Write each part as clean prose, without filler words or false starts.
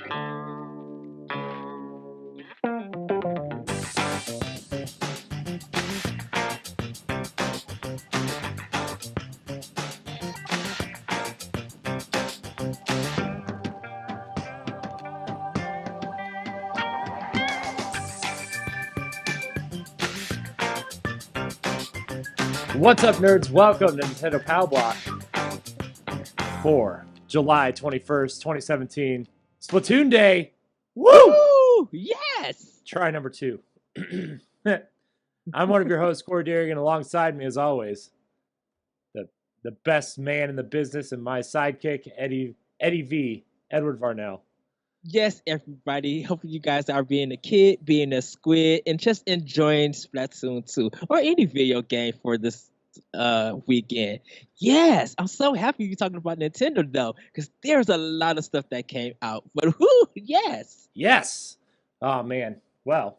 What's up, nerds? Welcome to Nintendo Pow Block for July 21st, 2017. Splatoon Day. Woo! Woo! Yes! Try number 2. I'm one of your hosts, Corey Dirrig, and alongside me, as always, the best man in the business and my sidekick, Eddie V, Edward Varnell. Yes, everybody. Hopefully you guys are being a kid, being a squid, and just enjoying Splatoon 2 or any video game for this weekend. Yes, I'm so happy you're talking about Nintendo though, because there's a lot of stuff that came out. But whoo, yes. Yes. Oh man. Well,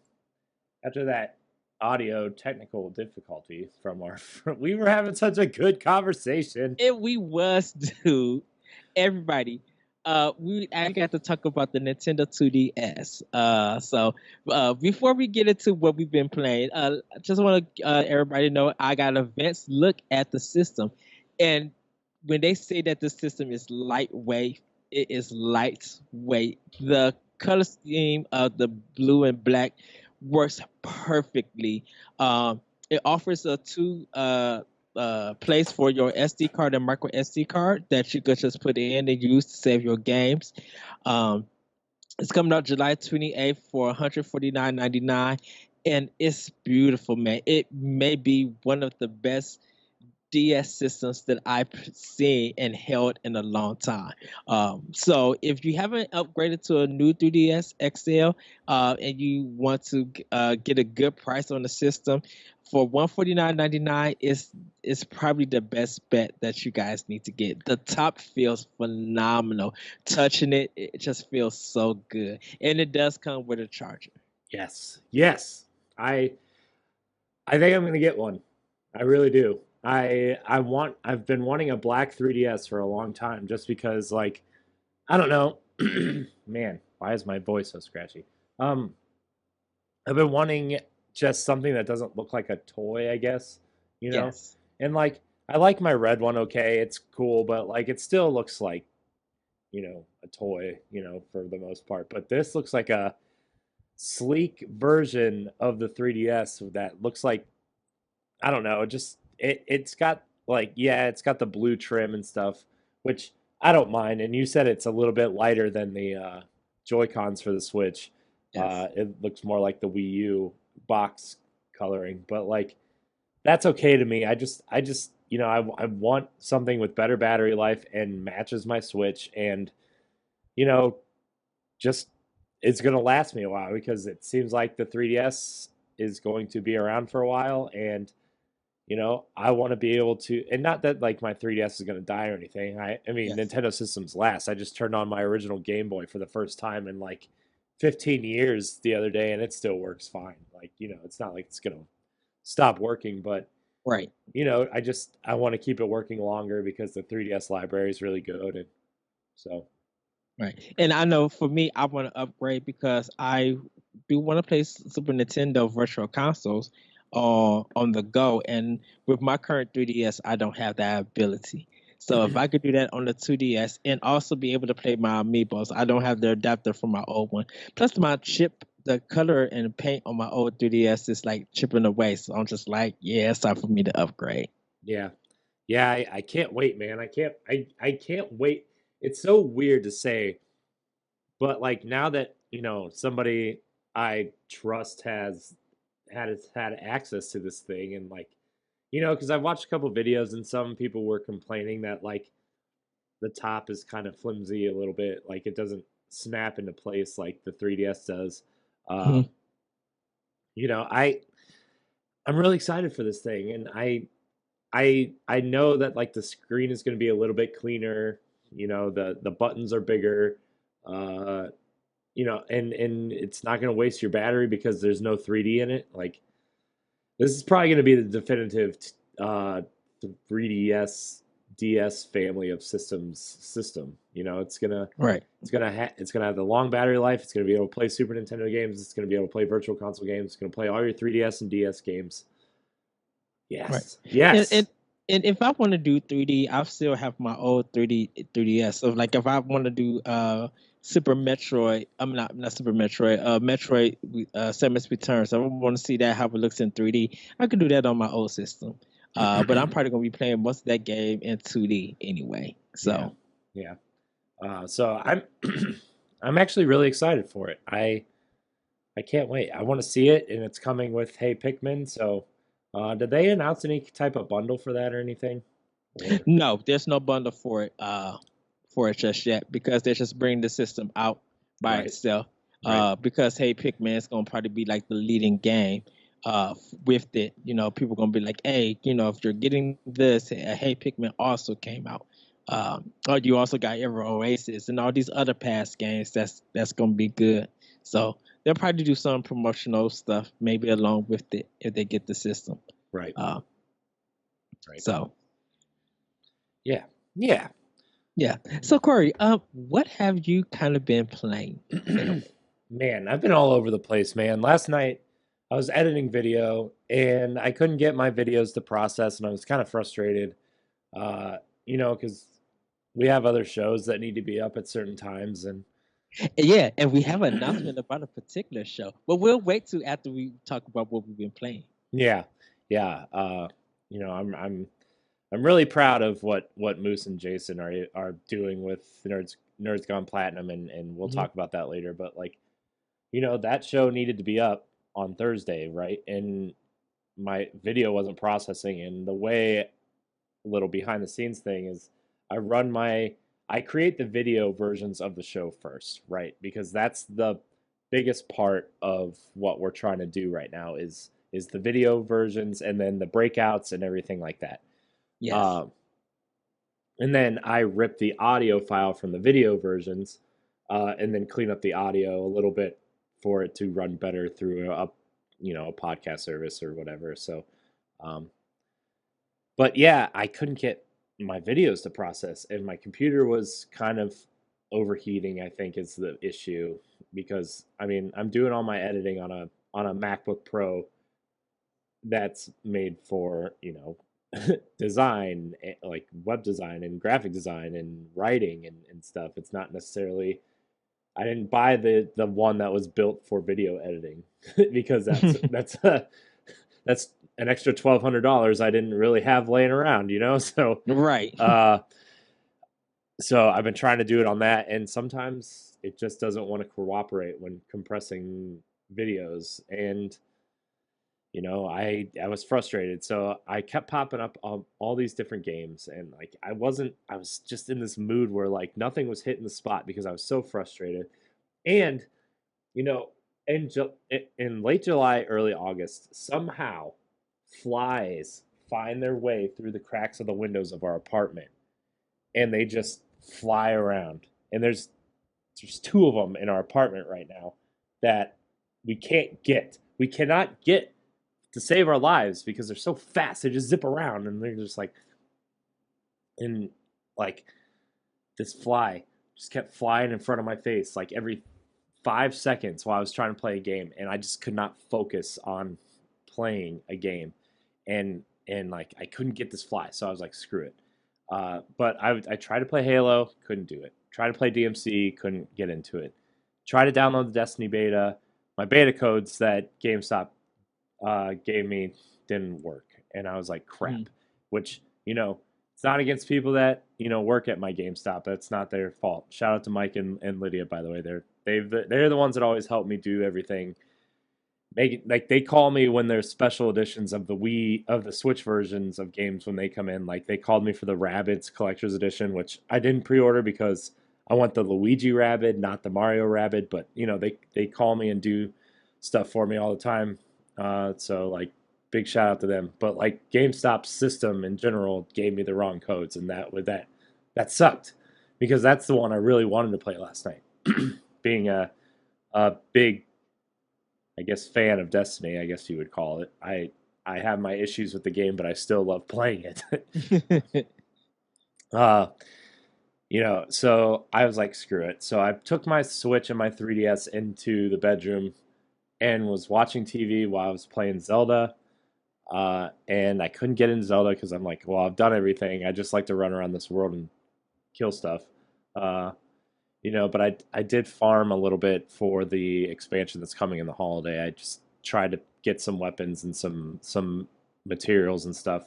after that audio technical difficulty from our we were having such a good conversation. And we was, dude. Everybody. I got to talk about the Nintendo 2DS. So before we get into what we've been playing, I just want to everybody know I got a advanced look at the system, and when they say that the system is lightweight, it is lightweight. The color scheme of the blue and black works perfectly. It offers a two place for your SD card and micro SD card that you could just put in and use to save your games. It's coming out July 28th for $149.99, and it's beautiful, man. It may be one of the best DS systems that I've seen and held in a long time. So if you haven't upgraded to a new 3DS XL and you want to get a good price on the system, for $149.99 is probably the best bet that you guys need to get. The top feels phenomenal. Touching it, it just feels so good, and it does come with a charger. Yes. I think I'm gonna get one. I really do. I've been wanting a black 3DS for a long time, just because, like, I don't know. Man, why is my voice so scratchy? I've been wanting just something that doesn't look like a toy, I guess, you know? Yes. And like, I like my red one, okay, it's cool, but like it still looks like, a toy, for the most part. But this looks like a sleek version of the 3DS that looks like, I don't know, it's got like, yeah, it's got the blue trim and stuff, which I don't mind. And you said it's a little bit lighter than the Joy-Cons for the Switch. Yes. It looks more like the Wii U box coloring, but like that's okay to me. I want something with better battery life and matches my Switch, and you know just it's gonna last me a while, because it seems like the 3DS is going to be around for a while, and I want to be able to, and not that like my 3DS is going to die or anything. I mean, Yes. Nintendo systems last. I just turned on my original Game Boy for the first time in like 15 years the other day, and it still works fine. Like, it's not like it's going to stop working, but Right. I want to keep it working longer because the 3DS library is really good, and so Right. And I know for me, I want to upgrade because I do want to play Super Nintendo Virtual Consoles on the go. And with my current 3DS, I don't have that ability. So if I could do that on the 2DS and also be able to play my Amiibos, I don't have the adapter for my old one. Plus my chip, the color and paint on my old 3DS is like chipping away. So I'm just like, yeah, it's time for me to upgrade. yeah. Yeah, I can't wait, man. I can't wait. It's so weird to say, but like now that, somebody I trust had access to this thing, and like, because I've watched a couple videos and some people were complaining that like the top is kind of flimsy a little bit, like it doesn't snap into place like the 3DS does. Mhm. Um, you know, I I'm really excited for this thing, and I know that like the screen is going to be a little bit cleaner. The buttons are bigger. Uh, and it's not going to waste your battery because there's no 3D in it. Like, this is probably going to be the definitive 3DS DS family of system. You know, Right. it's gonna have the long battery life. It's gonna be able to play Super Nintendo games. It's gonna be able to play Virtual Console games. It's gonna play all your 3DS and DS games. Right. Yes, And yes, and and if I want to do 3D, I still have my old 3D 3DS. So like if I want to do Super Metroid, I'm not Super Metroid, Metroid Samus Returns. I want to see that how it looks in 3D. I could do that on my old system. But I'm probably gonna be playing most of that game in 2D anyway. yeah, So yeah. So I'm I'm actually really excited for it. I can't wait. I want to see it, and it's coming with Hey Pikmin. So, did they announce any type of bundle for that or anything? Or no, there's no bundle for it just yet because they're just bringing the system out by right, itself. right, Because Hey Pikmin is gonna probably be like the leading game. With it, people gonna be like, hey, if you're getting this, Hey Pikmin also came out. Or you also got Ever Oasis and all these other past games. That's gonna be good. So they'll probably do some promotional stuff, maybe along with it if they get the system. right, Uh, right. so Yeah, yeah. yeah. So Corey, what have you kind of been playing in a way? Man, I've been all over the place, man. Last night I was editing video and I couldn't get my videos to process, and I was kind of frustrated. Uh, because we have other shows that need to be up at certain times, and Yeah, and we have an announcement about a particular show, but we'll wait till after we talk about what we've been playing. yeah, yeah. You know, I'm really proud of what Moose and Jason are doing with Nerds Gone Platinum, and we'll Hmm. talk about that later. But like, that show needed to be up on Thursday, right? And my video wasn't processing, and the way, a little behind the scenes thing is, I run my I create the video versions of the show first, right? Because that's the biggest part of what we're trying to do right now is the video versions and then the breakouts and everything like that. Yes. Um, and then I rip the audio file from the video versions, and then clean up the audio a little bit for it to run better through a podcast service or whatever. So, um, but yeah, I couldn't get my videos to process, and my computer was kind of overheating. I think is the issue, because I mean I'm doing all my editing on a MacBook Pro that's made for design, like web design and graphic design and writing and stuff. It's not necessarily, I didn't buy the one that was built for video editing because that's an extra $1,200 I didn't really have laying around, so Right. uh so I've been trying to do it on that, and sometimes it just doesn't want to cooperate when compressing videos. And I was frustrated, so I kept popping up all these different games, and like I was just in this mood where like nothing was hitting the spot because I was so frustrated. And you know, in late July, early August, somehow flies find their way through the cracks of the windows of our apartment, and they just fly around. And there's two of them in our apartment right now that we cannot get to save our lives because they're so fast. They just zip around, and they're just like, and like this fly just kept flying in front of my face like every 5 seconds while I was trying to play a game, and I just could not focus on playing a game, and like I couldn't get this fly, so I was like, screw it. But I tried to play Halo, couldn't do it. Tried to play DMC, couldn't get into it. Tried to download the Destiny beta. My beta codes that GameStop gave me didn't work, and I was like, crap. Mm. Which it's not against people that work at my GameStop. That's not their fault. Shout out to Mike and Lydia, by the way. They're the ones that always help me do everything. Make it like they call me when there's special editions of the Switch versions of games when they come in. Like they called me for the Rabbids Collector's Edition, which I didn't pre-order because I want the Luigi Rabbid, not the Mario Rabbid. But they call me and do stuff for me all the time. So like big shout out to them. But like GameStop's system in general gave me the wrong codes, and that sucked because that's the one I really wanted to play last night. Being a big, I guess, fan of Destiny, I guess you would call it. I have my issues with the game, but I still love playing it. Uh, so I was like, screw it. So I took my Switch and my 3DS into the bedroom and was watching TV while I was playing Zelda. And I couldn't get into Zelda because I'm like, well, I've done everything. I just like to run around this world and kill stuff. Uh, but I did farm a little bit for the expansion that's coming in the holiday. I just tried to get some weapons and some materials and stuff.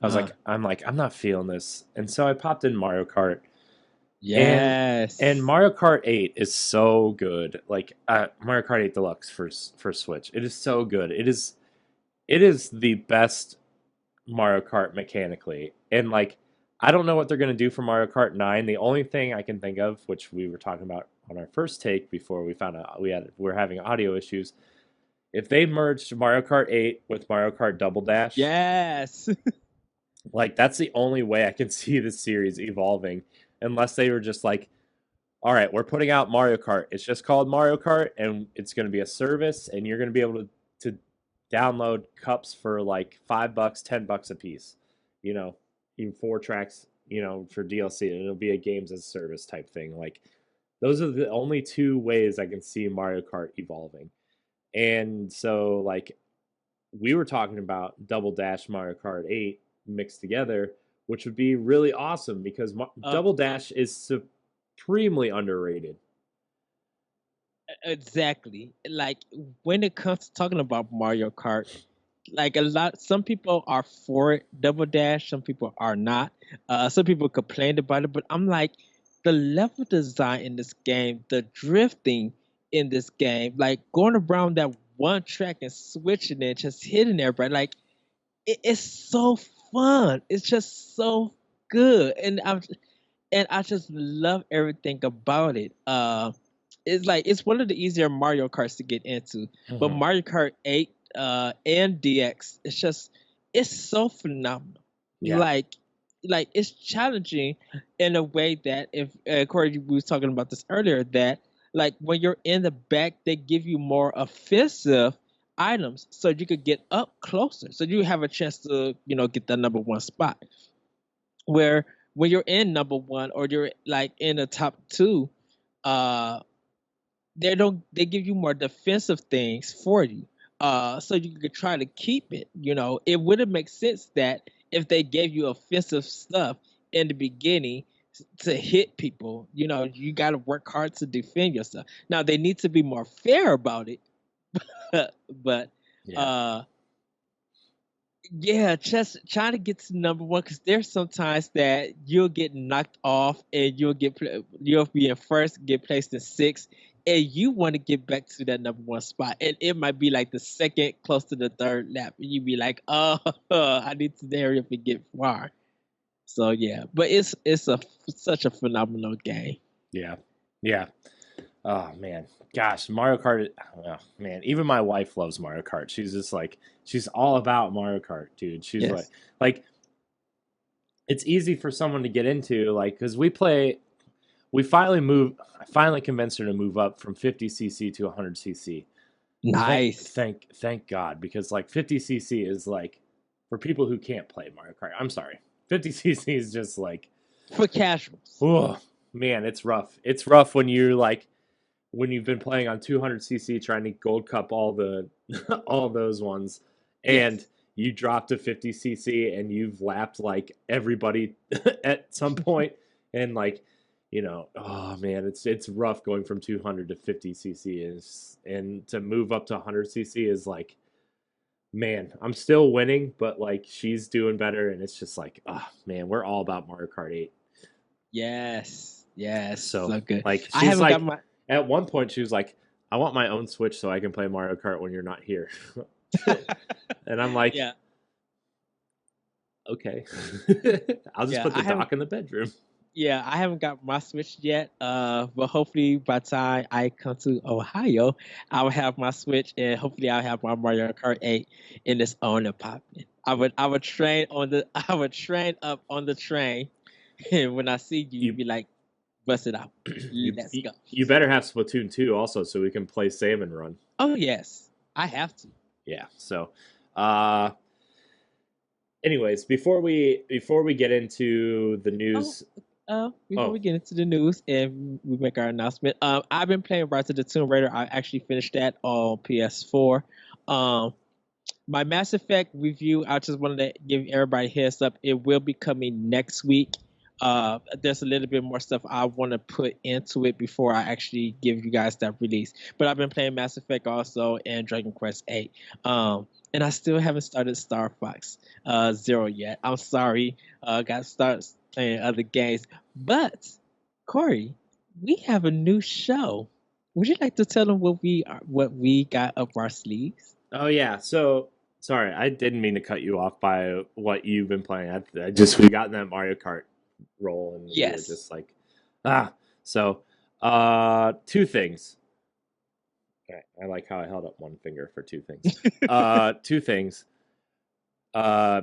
Uh, I'm not feeling this, and so I popped in Mario Kart, and and yes. Mario Kart 8 is so good. Like Mario Kart 8 Deluxe for Switch, it is so good. It is the best Mario Kart mechanically. And like I don't know what they're going to do for Mario Kart 9. The only thing I can think of, which we were talking about on our first take before we found out we're having audio issues, if they merged Mario Kart 8 with Mario Kart Double Dash, Yes. like that's the only way I can see this series evolving unless they were just like, all right, we're putting out Mario Kart. It's just called Mario Kart and it's going to be a service and you're going to be able to download cups for like $5, $10 a piece. You know, even 4 tracks, for DLC, and it'll be a games as a service type thing. Like those are the only two ways I can see Mario Kart evolving. And so like we were talking about Double Dash Mario Kart 8 mixed together, which would be really awesome because uh, Double Dash is supremely underrated. exactly. Like when it comes to talking about Mario Kart, like some people are for it, Double Dash, some people are not. Some people complained about it, but I'm like, the level design in this game, the drifting in this game, like going around that one track and switching it, just hitting everybody, like it's so fun. It's just so good, and I just love everything about it. It's like it's one of the easier Mario Karts to get into, but Mhm. Mario Kart 8 and DX, it's so phenomenal. Yeah. Like it's challenging in a way that if Corey we was talking about this earlier that like when you're in the back they give you more offensive items so you could get up closer so you have a chance to get the number one spot where when you're in number one or you're like in the top two, uh, they give you more defensive things for you. So you could try to keep it. It wouldn't make sense that if they gave you offensive stuff in the beginning to hit people, you got to work hard to defend yourself. Now they need to be more fair about it, but Yeah. uh yeah, just trying to get to number one because there's sometimes that you'll get knocked off and you'll be in first, get placed in sixth, and you want to get back to that number one spot, and it might be like the second, close to the third lap, and you be like, oh, I need to hurry up and get far. So yeah, but it's such a phenomenal game. Yeah. Yeah. Oh man, gosh, Mario Kart. Oh, man, even my wife loves Mario Kart. She's just like she's all about Mario Kart, dude. She's Yes. like it's easy for someone to get into, like because we play. We finally moved. I finally convinced her to move up from 50cc to 100cc. Thank Nice thank thank God because like 50cc is like for people who can't play Mario Kart. I'm sorry, 50cc is just like for casuals. oh man, it's rough. It's rough when you're like when you've been playing on 200cc trying to gold cup all the all those ones and Yes. you drop to 50cc and you've lapped like everybody at some point and like oh man, it's rough going from 200 to 50cc is and to move up to 100cc is like man, I'm still winning but like she's doing better and it's just like oh man, we're all about Mario Kart 8. Yes. Yes. So, So good. like, I she's haven't got like, my at one point, she was like, I want my own Switch so I can play Mario Kart when you're not here. And I'm like, yeah. okay. I'll just Yeah, put the dock in the bedroom. I haven't got my Switch yet. But hopefully by the time I come to Ohio, I will have my Switch and hopefully I'll have my Mario Kart 8 in its own apartment. I would train on the I would train up on the train and when I see you, you You be like, bust it out. you Let's go. you better have Splatoon 2 also so we can play Salmon Run. Oh yes. I have to. Yeah. So, uh anyways, before we get into the Oh, news. before Oh, we get into the news and we make our announcement, I've been playing Rise of the Tomb Raider. I actually finished that on PS4. Um, my Mass Effect review, I just wanted to give everybody a heads up. It will be coming next week. There's a little bit more stuff I want to put into it before I actually give you guys that release. But I've been playing Mass Effect also and Dragon Quest 8. And I still haven't started Star Fox Zero yet. I'm sorry. Got to start playing other games. But Corey, we have a new show. Would you like to tell them what we got up our sleeves? oh yeah. So sorry, I didn't mean to cut you off by what you've been playing. I just we got in that Mario Kart roll, and we were Yes. just like, ah. So, two things. I like how I held up one finger for two things. Two things. Uh,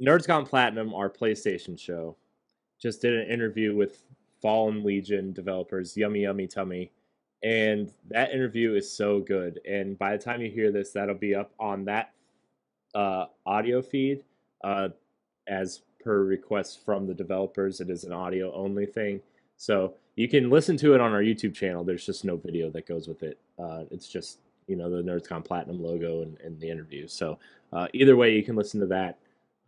Nerds Gone Platinum, our PlayStation show, just did an interview with Fallen Legion developers, Yummy Yummy Tummy, and that interview is so good. And by the time you hear this, that'll be up on that audio feed, uh, as per request from the developers. It is an audio only thing, so you can listen to it on our YouTube channel. There's just no video that goes with it. It's just the NerdsCon Platinum logo and the interview. So either way, you can listen to that.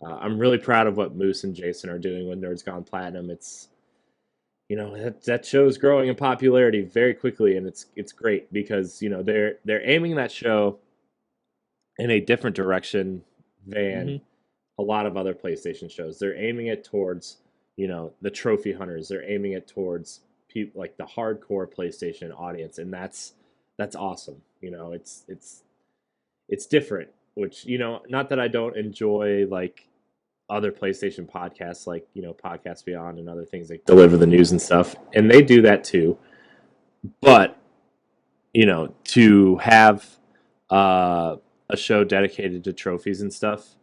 I'm really proud of what Moose and Jason are doing with Nerds Gone Platinum. It's that show is growing in popularity very quickly, and it's great because they're aiming that show in a different direction than Hmm. a lot of other PlayStation shows. They're aiming it towards the trophy hunters. They're aiming it towards people like the hardcore PlayStation audience, and that's awesome. It's different. Which not that I don't enjoy like other PlayStation podcasts like Podcast Beyond and other things like deliver the news and stuff, and they do that too. But to have uh, a show dedicated to trophies and stuff,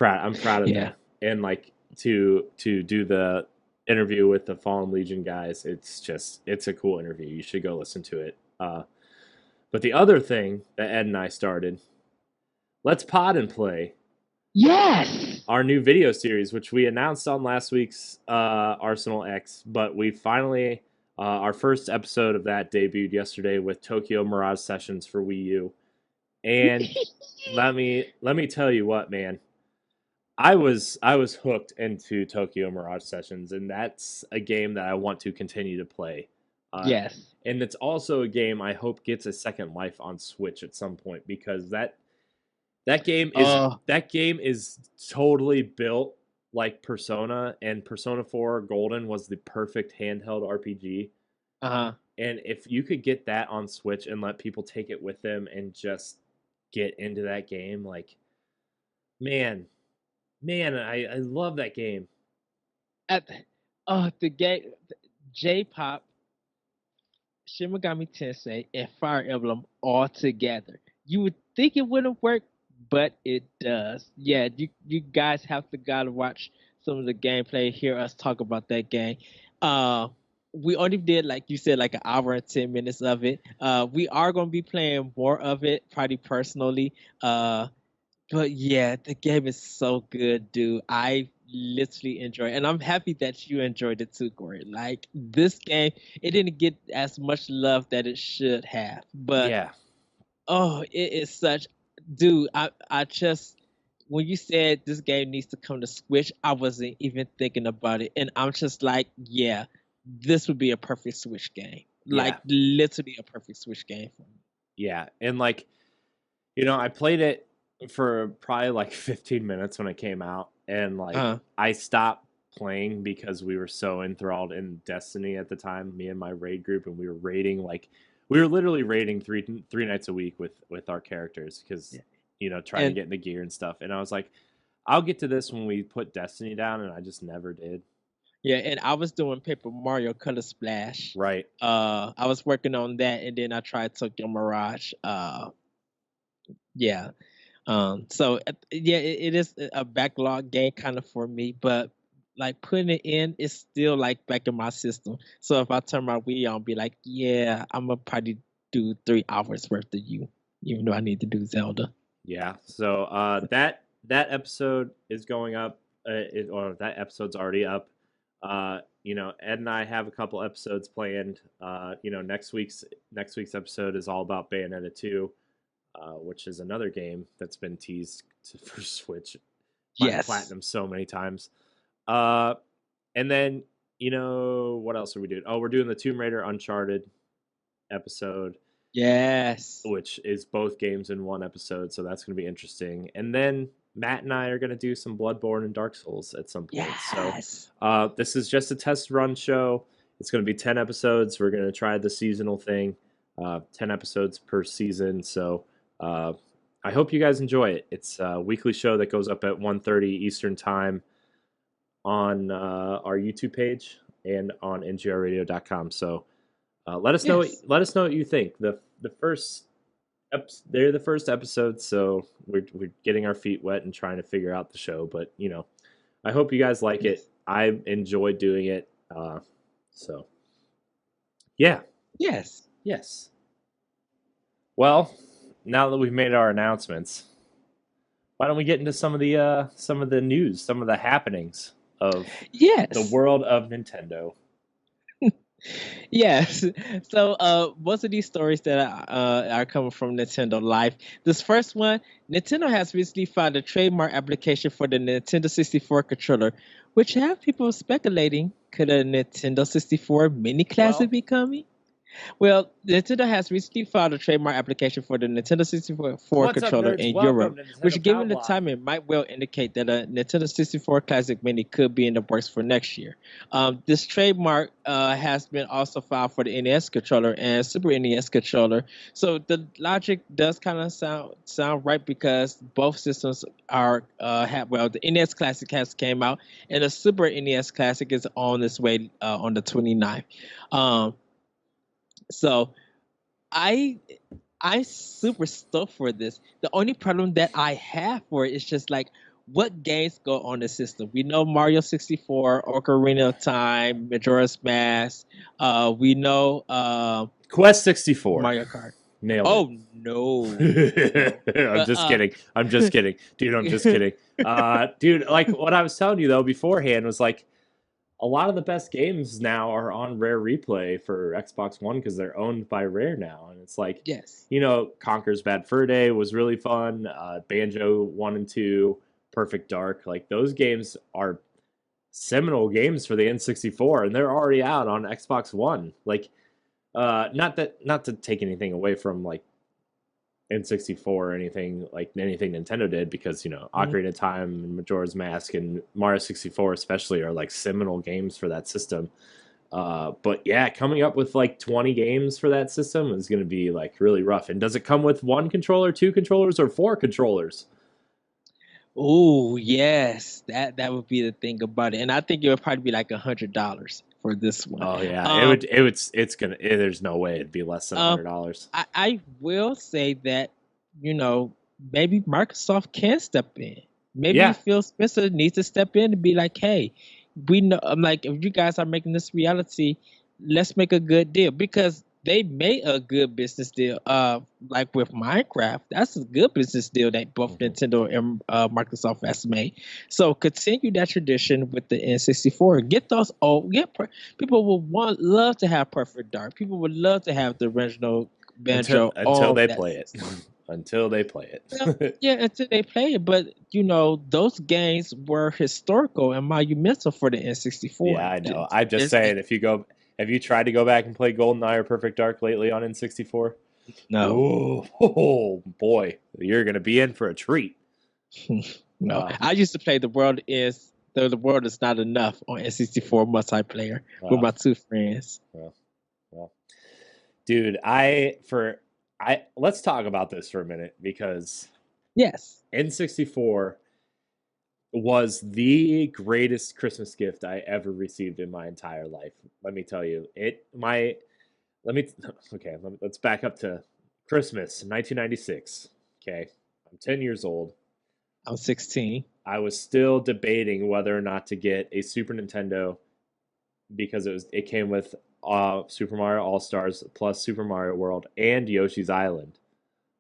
I'm proud of them. Yeah. And like to do the interview with the Fallen Legion guys, it's a cool interview. You should go listen to it. But the other thing that Ed and I started, let's pod and play Yes. our new video series, which we announced on last week's Arsenal X, but we finally our first episode of that debuted yesterday with Tokyo Mirage Sessions for Wii U. And let me tell you what, man. I was hooked into Tokyo Mirage Sessions, and that's a game that I want to continue to play. Uh, Yes. and it's also a game I hope gets a second life on Switch at some point because that game is Uh, that game is totally built like Persona, and Persona 4 Golden was the perfect handheld RPG. uh-huh. And if you could get that on Switch and let people take it with them and just get into that game, like man, man, I love that game. At, the game, J-pop, Shin Megami Tensei, and Fire Emblem all together. You would think it wouldn't work, but it does. Yeah, you guys have to gotta watch some of the gameplay, hear us talk about that game. Uh, we only did, like you said, like an hour and 10 minutes of it. We are gonna be playing more of it, probably personally. But yeah, the game is so good, dude. I literally enjoy it. And I'm happy that you enjoyed it too, Corey. Like this game, it didn't get as much love that it should have. But Yeah, oh, it is such dude, I just when you said this game needs to come to Switch, I wasn't even thinking about it. And I'm just like, yeah, this would be a perfect Switch game. Like yeah, literally a perfect Switch game for me. yeah. And like I played it for probably like 15 minutes when it came out, and like Uh I stopped playing because we were so enthralled in Destiny at the time, me and my raid group, and we were raiding like we were literally raiding three nights a week with our characters because yeah. trying to And get into gear and stuff. And I was like, I'll get to this when we put Destiny down, and I just never did. yeah, and I was doing Paper Mario Color Splash. Right. I was working on that, and then I tried Tokyo Mirage. Yeah. So yeah, it is a backlog game kind of for me, but like putting it in, it's still like back in my system. So if I turn my Wii on, be like, yeah, I'm gonna probably do 3 hours worth of you, even though I need to do Zelda. Yeah. So that that episode is going up, or that episode's already up. Ed and I have a couple episodes planned. Next week's episode is all about Bayonetta 2, which is another game that's been teased for Switch by Yes. Platinum so many times. Uh, and then what else are we doing? Oh, we're doing the Tomb Raider Uncharted episode, Yes. which is both games in one episode, so that's going to be interesting. And then Matt and I are going to do some Bloodborne and Dark Souls at some point. Yes. So this is just a test run show. It's going to be 10 episodes. We're going to try the seasonal thing, 10 episodes per season. So I hope you guys enjoy it. It's a weekly show that goes up at 1:30 Eastern Time on our YouTube page and on ngrradio.com. So let us know. Yes. Let us know what you think. The first they're the first episode, so we're getting our feet wet and trying to figure out the show. But I hope you guys like it. Yes. I enjoyed doing it. So yeah, Yes. yes. Well, now that we've made our announcements, why don't we get into some of the news, some of the happenings of the Yes. world of Nintendo? Yes. So, most of these stories that are coming from Nintendo Life. This first one, Nintendo has recently filed a trademark application for the Nintendo 64 controller, which have people speculating could a Nintendo 64 mini classic Well, be coming? Well, Nintendo has recently filed a trademark application for the Nintendo 64 what's up, controller nerds? in Welcome Europe, to Nintendo which, Pow given the Block. timing, might well indicate that a Nintendo 64 Classic Mini could be in the works for next year. This trademark has been also filed for the NES controller and Super NES controller. So the logic does kind of sound right because both systems are the NES Classic has came out and the Super NES Classic is on its way on the 29th. Um, so I I super stoked for this. The only problem that I have for it is just like what games go on the system. We know Mario 64, Ocarina of Time, Majora's Mask. We know Quest 64. Mario Kart. Nailed it. Oh no, no. I'm But just kidding. I'm just kidding. Dude, I'm just kidding. Dude, like what I was telling you though beforehand was like a lot of the best games now are on Rare Replay for Xbox One because they're owned by Rare now. And it's like, yes, Conker's Bad Fur Day was really fun. Banjo 1 and 2, Perfect Dark. Like those games are seminal games for the N64 and they're already out on Xbox One. Like not to take anything away from like N64 or anything Nintendo did because mhm. Ocarina of Time and Majora's Mask and Mario 64 especially are like seminal games for that system. But yeah, coming up with like 20 games for that system is going to be like really rough. And does it come with one controller, two controllers, or four controllers? Oh yes, that would be the thing about it, and I think it would probably be like $100 for this one. Oh yeah, Um, there's no way it'd be less than Um, $100. I will say that, you know, maybe Microsoft can step in. Maybe Yeah, Phil Spencer needs to step in and be like, hey, we know, I'm like, if you guys are making this reality, let's make a good deal because they made a good business deal. Like with Minecraft, that's a good business deal that both hmm Nintendo and Microsoft has made. So continue that tradition with the N64. Get those old, people would love to have Perfect Dark. People would love to have the original banjo. until All they that play it. system. Until they play Well, it. yeah, until they play it. But you know, those games were historical and monumental for the Yeah, N64. I know. I'm just saying, have you tried to go back and play GoldenEye or Perfect Dark lately on N64? No, Ooh, oh boy, you're gonna be in for a treat. no. Uh, I used to play the world is not enough on N64 multiplayer with uh, my two friends. well, well, dude, let's talk about this for a minute because Yes. N64 was the greatest Christmas gift I ever received in my entire life. Let me tell you, let me okay, let's back up to Christmas 1996. Okay, I'm 10 years old. I'm 16. I was still debating whether or not to get a Super Nintendo because it came with Super Mario All Stars plus Super Mario World and Yoshi's Island.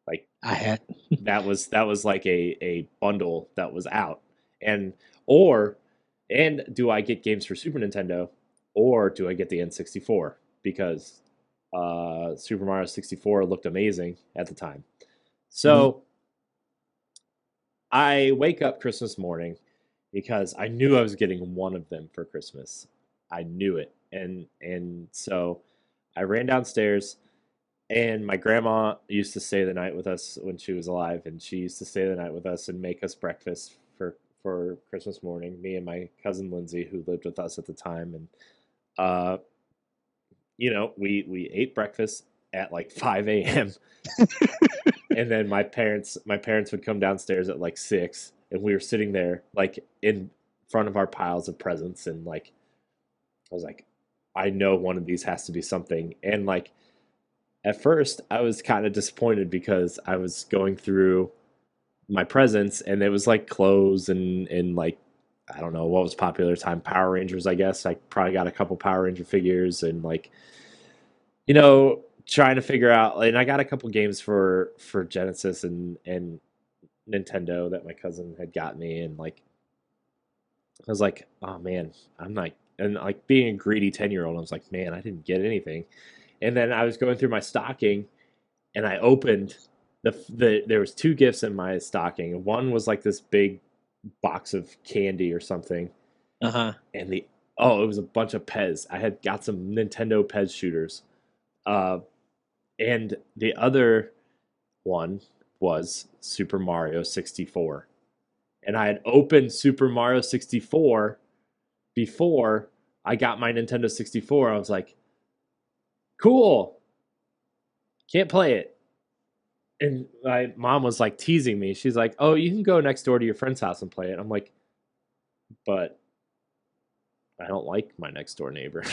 Like I had. that was like a bundle that was out. And or and do I get games for Super Nintendo or do I get the N64 because Super Mario 64 looked amazing at the time. Mhm. So I wake up Christmas morning because I knew I was getting one of them for Christmas. I knew it. And so I ran downstairs and my grandma used to stay the night with us when she was alive, and she used to stay the night with us and make us breakfast for Christmas morning. Me and my cousin Lindsay, who lived with us at the time, and uh, we ate breakfast at like 5 a.m. and then my parents would come downstairs at like 6, and we were sitting there like in front of our piles of presents, and like I was like, I know one of these has to be something, and like at first I was kind of disappointed because I was going through my presents and it was like clothes and like I don't know what was popular at the time, Power Rangers, I guess. I probably got a couple Power Ranger figures and like trying to figure out, and I got a couple games for Genesis and Nintendo that my cousin had got me, and like I was like, oh man, I'm like, and like being a greedy 10-year-old, I was like, man, I didn't get anything. And then I was going through my stocking and I opened there was two gifts in my stocking. One was like this big box of candy or something, Uh huh. and it was a bunch of Pez. I had got some Nintendo Pez shooters, uh, and the other one was Super Mario 64. And I had opened Super Mario 64 before I got my Nintendo 64. I was like, cool, can't play it. And my mom was like teasing me. She's like, "Oh, you can go next door to your friend's house and play it." I'm like, "But I don't like my next door neighbor."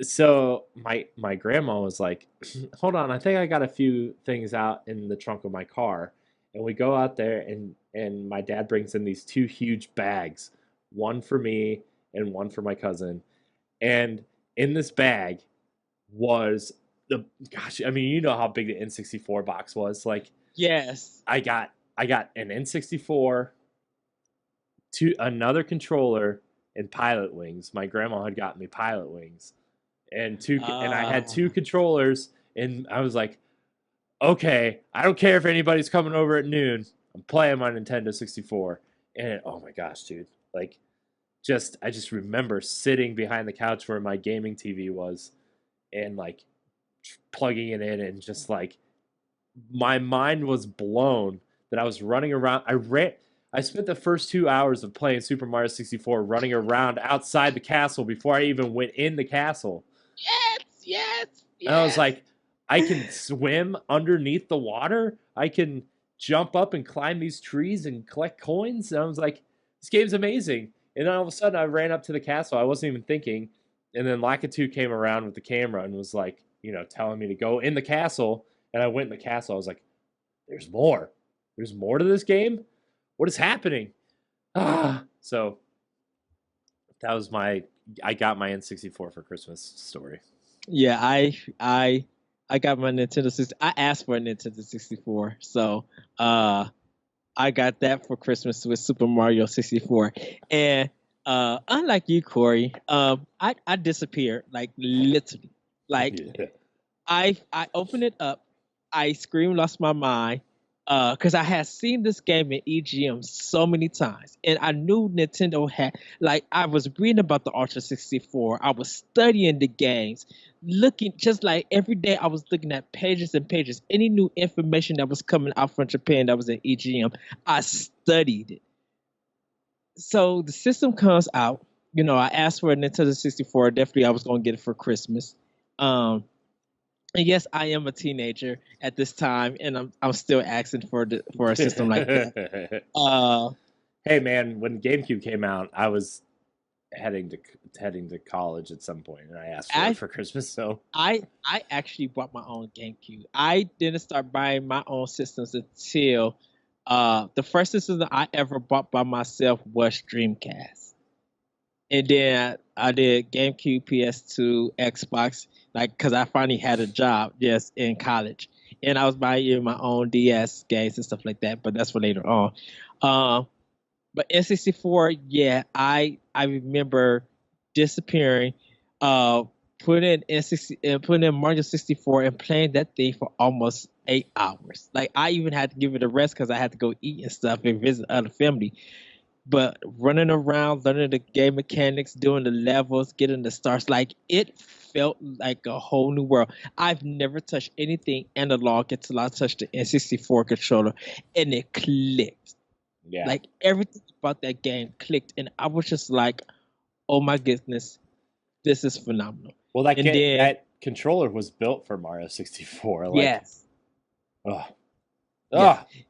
So my grandma was like, "Hold on, I think I got a few things out in the trunk of my car." And we go out there and my dad brings in these two huge bags, one for me and one for my cousin. And in this bag was the gosh, I mean, you know how big the N64 box was. Like Yes. I got an N64, to another controller and Pilot Wings. My grandma had gotten me Pilot Wings. And I had two Uh, controllers and I was like, "Okay, I don't care if anybody's coming over at noon. I'm playing my Nintendo 64." And oh my gosh, dude. Like I just remember sitting behind the couch where my gaming TV was and like plugging it in and just like my mind was blown that I was running around. I spent the first 2 hours of playing Super Mario 64 running around outside the castle before I even went in the castle. yes. Yes. And I was Yes. like, I can swim underneath the water. I can jump up and climb these trees and collect coins. And I was like, this game's amazing. And then all of a sudden I ran up to the castle. I wasn't even thinking. And then Lakitu came around with the camera and was like, telling me to go in the castle. And I went in the castle. I was like, there's more. There's more to this game. What is happening? So that was I got my N64 for Christmas story. Yeah. I got my Nintendo 60. I asked for a Nintendo 64, so I got that for Christmas with Super Mario 64. And unlike you, Corey, I disappeared like literally. Like Yeah. I opened it up, I screamed, lost my mind, because I had seen this game in EGM so many times, and I knew Nintendo had, like, I was reading about the Ultra 64, I was studying the games, looking just like every day I was looking at pages and pages, any new information that was coming out from Japan that was in EGM, I studied it. So the system comes out. I asked for a Nintendo 64. Definitely, I was going to get it for Christmas. Um, and yes, I am a teenager at this time, and I'm still asking for a system like that. Uh, Hey man, when GameCube came out, I was heading to heading to college at some point, and I asked for it I for Christmas. So I actually bought my own GameCube. I didn't start buying my own systems until the first system that I ever bought by myself was Dreamcast. and then I did GameCube, PS2, Xbox, like because I finally had a job just in college, and I was buying my own DS games and stuff like that. But that's for later on. Um, but N64, yeah, I remember disappearing, uh, putting in N60, putting in Mario 64 and playing that thing for almost 8 hours. Like I even had to give it a rest because I had to go eat and stuff and visit other family. But running around, learning the game mechanics, doing the levels, getting the stars, like it felt like a whole new world. I've never touched anything analog until I touched the N64 controller, and it clicked. Yeah. Like everything about that game clicked, and I was just like, "Oh my goodness, this is phenomenal." Well, And then, that controller was built for Mario 64. Like, yes, oh, yes, oh,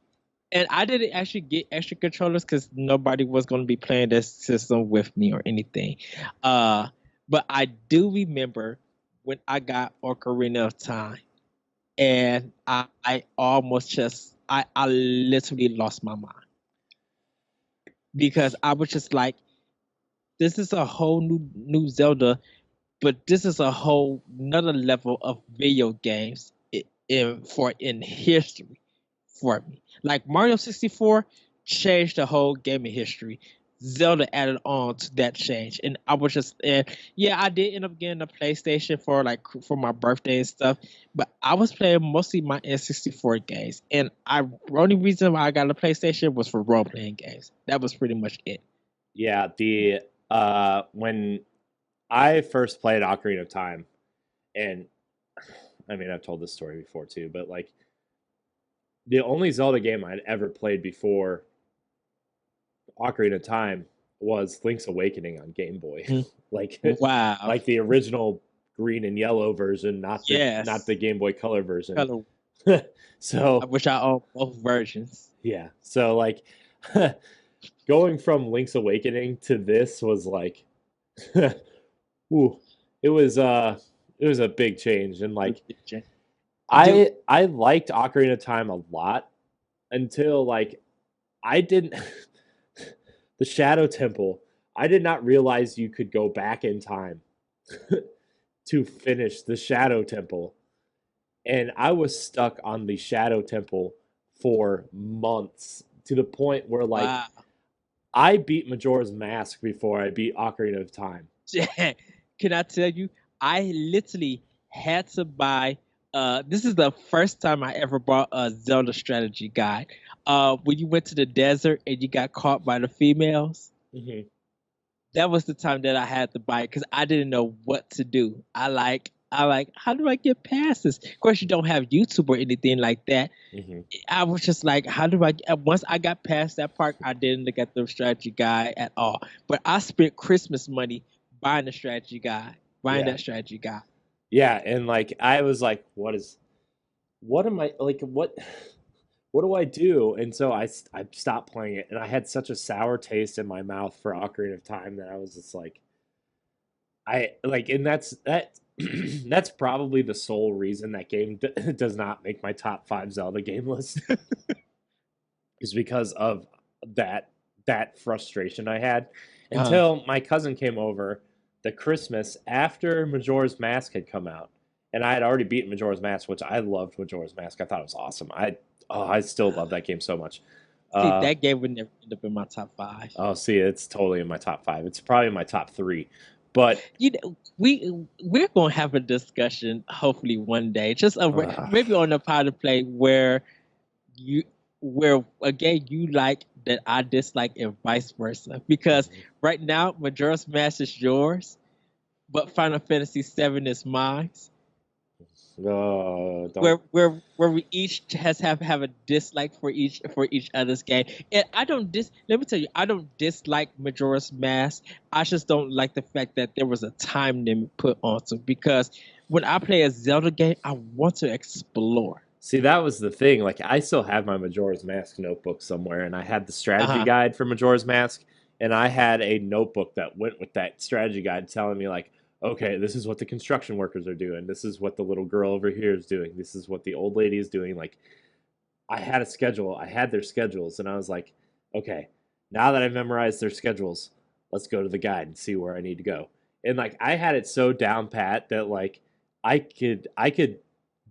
and I didn't actually get extra controllers because nobody was going to be playing this system with me or anything. Uh, but I do remember when I got Ocarina of Time, and I almost just I literally lost my mind because I was just like, this is a whole new Zelda, but this is a whole another level of video games in history for me. Like Mario 64 changed the whole gaming history. Zelda added on to that change, and I was just and yeah, I did end up getting a PlayStation for like for my birthday and stuff. But I was playing mostly my N64 games, and I only reason why I got a PlayStation was for role playing games. That was pretty much it. yeah. The when I first played Ocarina of Time, and I mean, I've told this story before too, but like the only Zelda game I'd ever played before Ocarina of Time was Link's Awakening on Game Boy. Mm. like Wow. like the original green and yellow version, not Yes. the Game Boy Color version. Color. I So, wish I owned both versions. yeah. So like going from Link's Awakening to this was like ooh, it was it was a big change, and like Do I liked Ocarina of Time a lot until like I didn't the Shadow Temple. I did not realize you could go back in time to finish the Shadow Temple. And I was stuck on the Shadow Temple for months to the point where like wow. I beat Majora's Mask before I beat Ocarina of Time. Can I tell you? I literally had to buy. This is the first time I ever bought a Zelda strategy guide. When you went to the desert and you got caught by the females, Mm-hmm. that was the time that I had to buy it because I didn't know what to do. I like, how do I get past this? Of course, you don't have YouTube or anything like that. Mm-hmm. I was just like, how do I? Once I got past that part, I didn't look at the strategy guide at all. But I spent Christmas money buying the strategy guide, buying Yeah. that strategy guide. Yeah. And like I was like, what am I like what do I do? And so I stopped playing it, and I had such a sour taste in my mouth for Ocarina of Time that I was just like, I like, and that that's probably the sole reason that game does not make my top 5 Zelda game list is because of that frustration I had Uh, until my cousin came over the Christmas after Majora's Mask had come out, and I had already beaten Majora's Mask, which I loved Majora's Mask. I thought it was awesome. I still love that game so much. See, Uh, that game would never end up in my top five. oh, see, it's totally in my top 5. It's probably in my top 3, but You know, we're gonna have a discussion hopefully one day, just uh, maybe on the Power to Play you where again you like that I dislike and vice versa. Because mhm. right now Majora's Mask is yours, but Final Fantasy VII is mine. Oh, don't. Where we each have a dislike for each other's game. And I don't let me tell you, I don't dislike Majora's Mask. I just don't like the fact that there was a time limit put onto it because when I play a Zelda game, I want to explore. See, that was the thing. Like, I still have my Majora's Mask notebook somewhere, and I had the strategy Uh-huh. guide for Majora's Mask, and I had a notebook that went with that strategy guide telling me, like, okay, this is what the construction workers are doing. This is what the little girl over here is doing. This is what the old lady is doing. Like, I had a schedule. I had their schedules, and I was like, okay, now that I've memorized their schedules, let's go to the guide and see where I need to go. And like I had it so down pat that like I could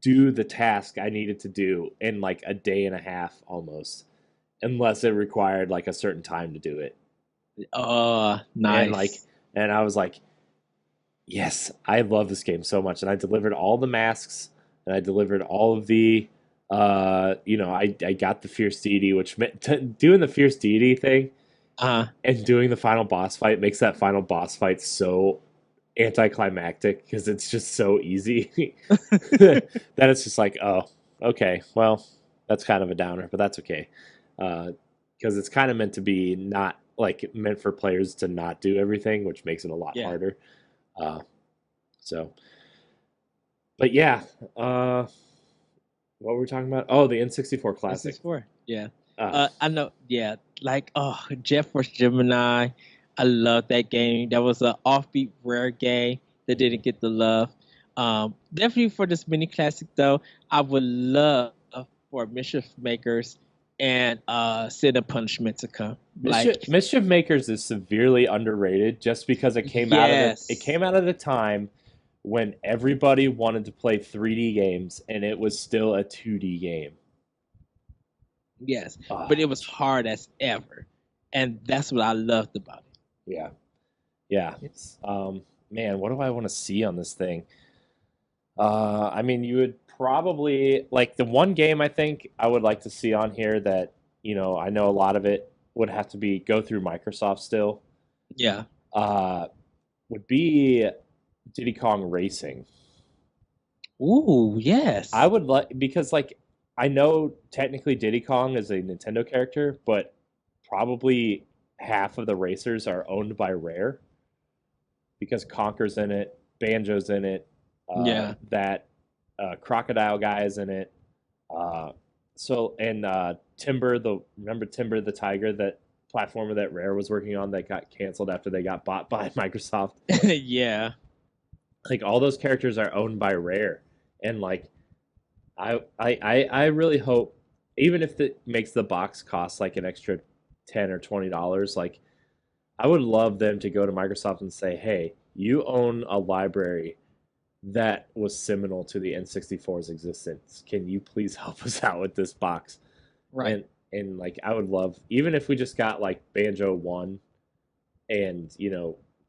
do the task I needed to do in like a day and a half almost, unless it required like a certain time to do it. Oh, And like nice. and I was like, yes, I love this game so much. And I delivered all the masks and I delivered all of the I got the fierce deity, which meant doing the fierce deity thing Uh, and doing the final boss fight makes that final boss fight so anticlimactic because it's just so easy that it's just like, oh, okay, well, that's kind of a downer, but that's okay. Because it's kind of meant to be not like meant for players to not do everything, which makes it a lot yeah, harder. Uh, so, but yeah, what were we talking about? Oh, the N64 Classic. N64. Yeah. Uh, I know. Yeah, like Jet Force Gemini. I love that game. That was an offbeat rare game that didn't get the love. Definitely for this mini classic though, I would love for Mischief Makers and Sin and Punishment to come. Like, Mischief Makers is severely underrated just because it yes, came out at a time when everybody wanted to play 3D games and it was still a 2D game. yes, but Ah, it was hard as ever, and that's what I loved about yeah, yeah. it. Man, what do I want to see on this thing? I mean, you would probably like the one game I think I would like to see on here that I know a lot of it would have to be go through Microsoft still. Yeah. Uh, would be Diddy Kong Racing. Ooh, I yes. would like because like I know technically Diddy Kong is a Nintendo character, but probably half of the racers are owned by Rare because Conker's in it, Banjo's in it, Yeah. that Crocodile guy is in it. Uh, and Timber, the remember Timber the Tiger, that platformer that Rare was working on that got canceled after they got bought by Microsoft. Yeah. Like all those characters are owned by Rare, and like I really hope, even if it makes the box cost like an extra $10 or $20, like I would love them to go to Microsoft and say, hey, you own a library that was seminal to the N64's existence. Can you please help us out with this box? Right. And like I would love, even if we just got like Banjo 1 and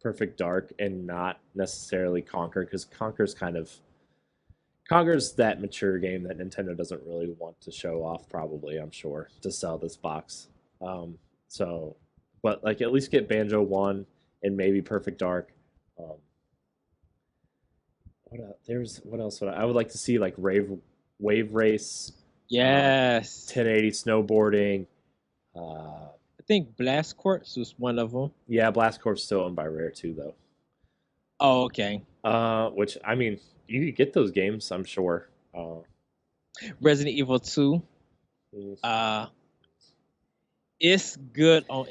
Perfect Dark and not necessarily Conquer, because Conker's that mature game that Nintendo doesn't really want to show off, probably, I'm sure, to sell this box. Um, so, but like at least get Banjo 1 and maybe Perfect Dark. Um, what else would I would like to see, like Wave Race, uh, Yes. 1080 snowboarding. Uh, I think Blast Corps was one of them. yeah, Blast Corp's still owned by Rare too, though. Oh, okay. Which I mean, you could get those games, I'm sure. Resident Evil 2. Mm. Uh, it's good on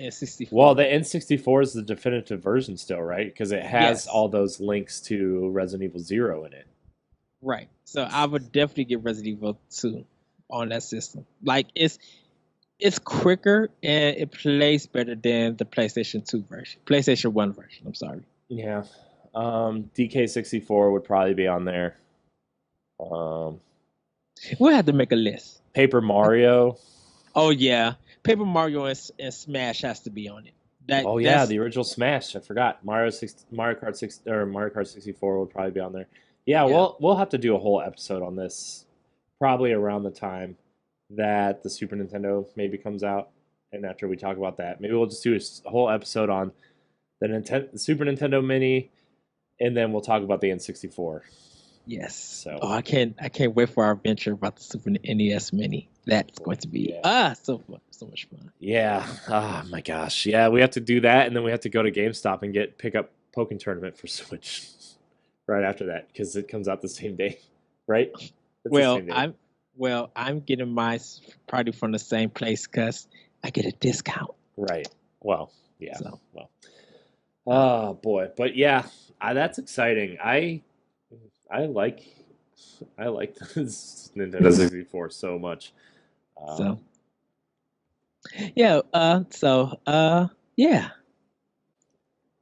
Well, N64. the N64 is the definitive version still, right? Because it has Yes. all those links to Resident Evil Zero in it. Right. So I would definitely get Resident Evil 2 on that system. Like, it's quicker and it plays better than the PlayStation 2 version. PlayStation 1 version, I'm sorry. Yeah. DK64 would probably be on there. Um, We'll have to make a list. Paper Mario. Oh yeah. Paper Mario and Smash has to be on it. Oh yeah, That's the original Smash. I forgot. Mario Kart 6 or Mario Kart 64 would probably be on there. Yeah, yeah. we'll have to do a whole episode on this probably around the time that the Super Nintendo maybe comes out, and after we talk about that, maybe we'll just do a whole episode on the Super Nintendo Mini, and then we'll talk about the N64. Yes. So Oh, I can't wait for our adventure about the Super NES Mini. That's going to be yeah, so fun, so much fun. yeah. Oh my gosh, yeah. We have to do that, and then we have to go to GameStop and pick up Pokken Tournament for Switch right after that because it comes out the same day, right? It's the Well, same day, I'm getting my probably from the same place because I get a discount. right? Well, yeah. So Well, uh, oh boy, but yeah, that's exciting. I like I like this Nintendo 64 so much. Uh, so yeah. Yeah.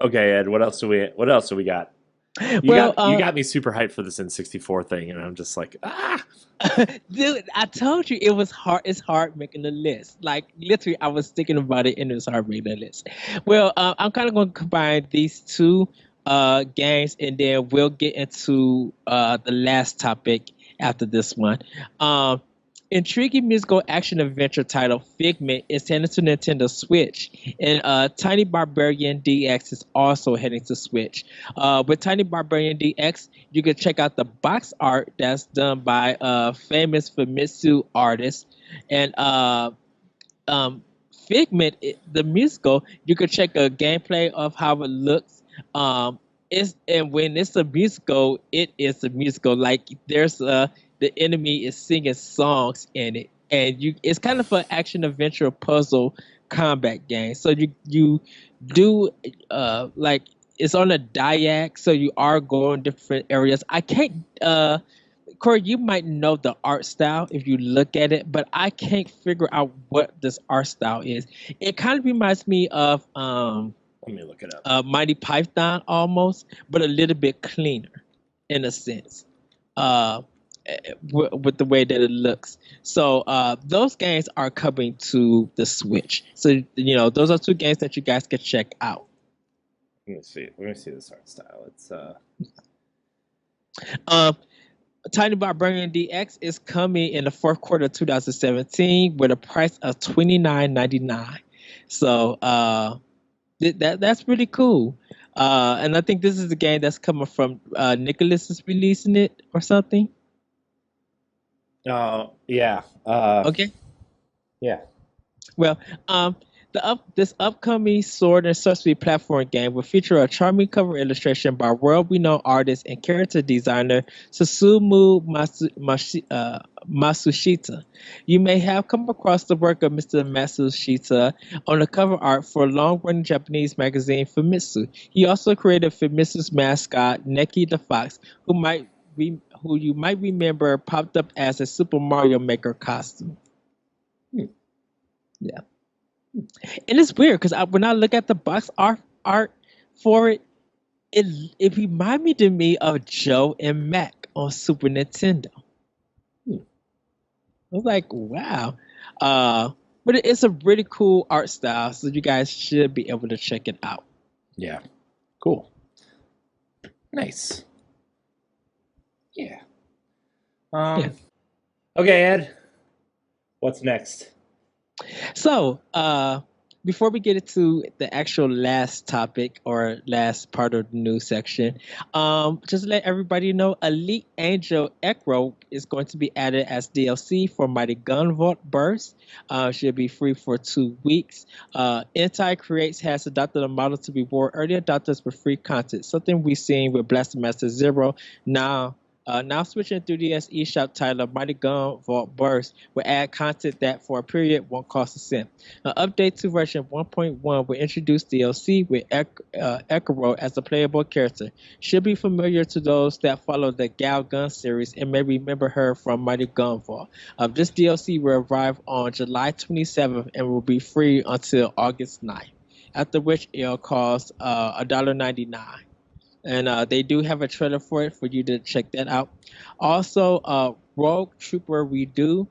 Okay, Ed. What else do we got? You Well, got you got me super hyped for this N64 thing, and I'm just like, ah. dude, I told you it was hard. It's hard making the list. Like literally, I was thinking about it, and it was hard making the list. Well, I'm kind of going to combine these two games, and then we'll get into the last topic after this one. Um, Intriguing musical action adventure title Figment is heading to Nintendo Switch, and Tiny Barbarian DX is also heading to Switch. With Tiny Barbarian DX, you can check out the box art that's done by famous Famitsu artists, and um, Figment, the musical, you can check a gameplay of how it looks. And when it's a musical, it is a musical. Like there's the enemy is singing songs in it, and it's kind of an action adventure puzzle combat game. So you do like it's on a diag, so you are going different areas. I can't Corey, you might know the art style if you look at it, but I can't figure out what this art style is. It kind of reminds me of Let me look it up. Mighty Python almost, but a little bit cleaner in a sense. Uh, with the way that it looks. So those games are coming to the Switch. So those are two games that you guys can check out. Let me see. Let me see this art style. It's Um, Tiny Barbarian DX is coming in the fourth quarter of 2017 with a price of $29.99. So that's pretty cool. And I think this is a game that's coming from Nicholas is releasing it or something. yeah. Okay. Yeah. Well, this upcoming sword and sorcery platform game will feature a charming cover illustration by world-renowned artist and character designer Masushita. You may have come across the work of Mr. Masushita on the cover art for a long-running Japanese magazine Famitsu. He also created Famitsu's mascot Neki the Fox, who you might remember popped up as a Super Mario Maker costume. Yeah. And it's weird because when I look at the box art for it, it reminded me of Joe and Mac on Super Nintendo. I was like, wow. But it's a really cool art style, so you guys should be able to check it out. Yeah. Cool. Nice. Yeah. Yeah. Okay, Ed. What's next? So, before we get into the actual last topic or last part of the news section, just to let everybody know, Elite Angel Ekro is going to be added as DLC for Mighty Gun Vault Burst. Should be free for 2 weeks. Intai Creates has adopted a model to reward early adopters with free content, something we've seen with Blaster Master Zero. Now switching 3DS eShop title Mighty Gun Vault Burst will add content that for a period won't cost a cent. An update to version 1.1 will introduce DLC with Ekaro as a playable character. Should be familiar to those that follow the Gal Gun series and may remember her from Mighty Gun Vault. This DLC will arrive on July 27th and will be free until August 9th, after which it'll cost $1.99. And they do have a trailer for it for you to check that out. Also, Rogue Trooper Redo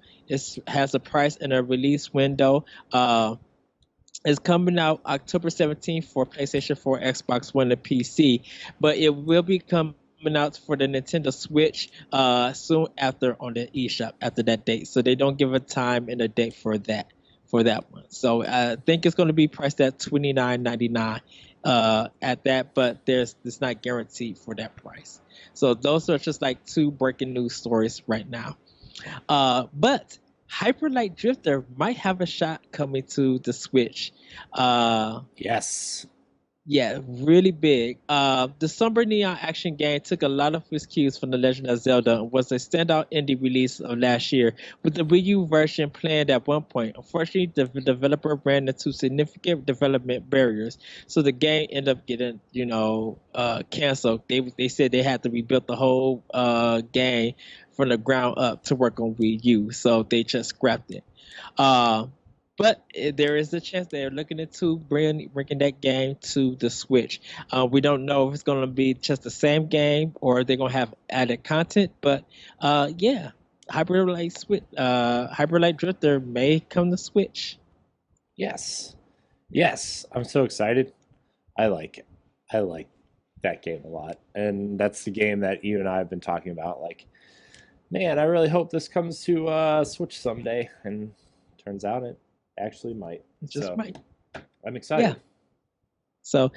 has a price and a release window. It's coming out October 17th for PlayStation 4, Xbox One, and PC, but it will be coming out for the Nintendo Switch soon after on the eShop after that date. So they don't give a time and a date for that one. So I think it's going to be priced at $29.99 at that, but it's not guaranteed for that price. So those are just like two breaking news stories right now. But Hyper Light Drifter might have a shot coming to the Switch. Yes. Yeah, really big. The Somber Neon action game took a lot of its cues from The Legend of Zelda and was a standout indie release of last year, with the Wii U version planned at one point. Unfortunately, the developer ran into significant development barriers, so the game ended up getting, canceled. They said they had to rebuild the whole game from the ground up to work on Wii U, so they just scrapped it. But there is a chance they're looking into bringing that game to the Switch. We don't know if it's going to be just the same game or they're going to have added content. But yeah, Hyper Light Drifter may come to Switch. Yes. Yes. I'm so excited. I like it. I like that game a lot. And that's the game that you and I have been talking about. Like, man, I really hope this comes to Switch someday. And turns out it actually might. It just So might. I'm Yeah. excited. So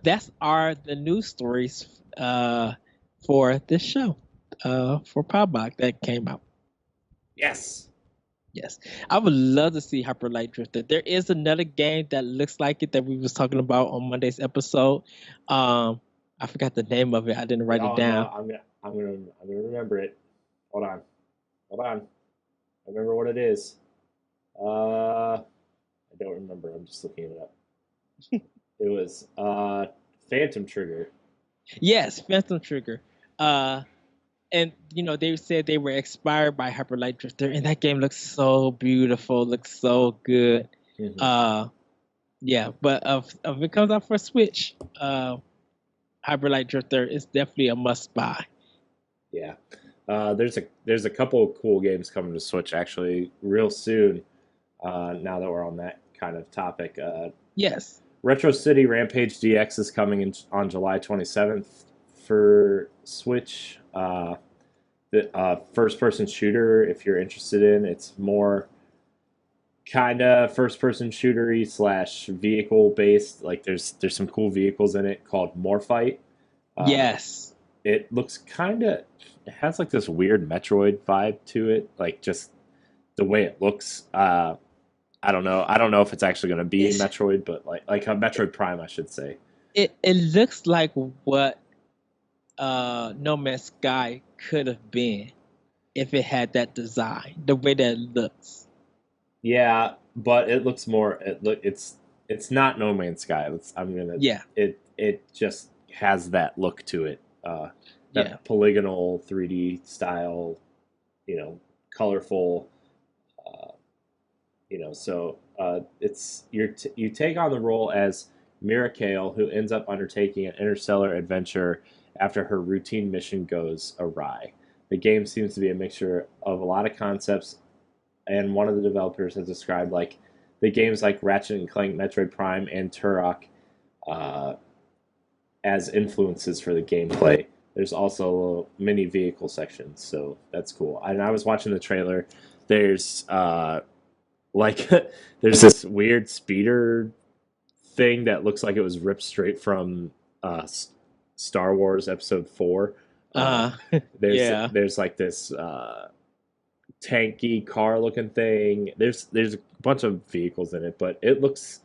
that's the news stories for this show for Pow Block that came out. Yes. Yes, I would love to see Hyper Light Drifter. There is another game that looks like it that we was talking about on Monday's episode. I forgot the name of it. I didn't write it Oh no, down. I'm gonna remember it. Hold on. Hold on. I remember what it is. I don't remember. I'm just looking it up. It was Phantom Trigger. Yes, Phantom Trigger. Uh, and they said they were inspired by Hyper Light Drifter, and that game looks so beautiful, looks so good. Hmm. Uh, yeah, but if it comes out for Switch, Hyper Light Drifter is definitely a must buy. Yeah. There's a couple of cool games coming to Switch actually real soon. Now that we're on that kind of topic, Yes. Retro City Rampage DX is coming on July 27th for Switch. The first person shooter, if you're interested in, it's more kind of first person shootery slash vehicle based. Like there's some cool vehicles in it called Morphite. Uh, Yes. it looks kind of it has like this weird Metroid vibe to it, like just the way it looks. I don't know. I don't know if it's actually going to be It's Metroid, but like a Metroid Prime, I should say. it looks like what No Man's Sky could have been if it had that design, the way that it looks. Yeah, but it looks more. It's not No Man's Sky. I'm gonna. Yeah. It just has that look to it. Yeah. That polygonal 3D style, colorful. Uh, so it's you take on the role as Mira Kale, who ends up undertaking an interstellar adventure after her routine mission goes awry. The game seems to be a mixture of a lot of concepts, and one of the developers has described like the games like Ratchet and Clank, Metroid Prime, and Turok uh, as influences for the gameplay. There's also a little mini vehicle sections, so that's cool. And I was watching the trailer. There's like there's this weird speeder thing that looks like it was ripped straight from Star Wars Episode 4. Uh, Uh there's yeah. there's like this tanky car looking thing. There's a bunch of vehicles in it, but it looks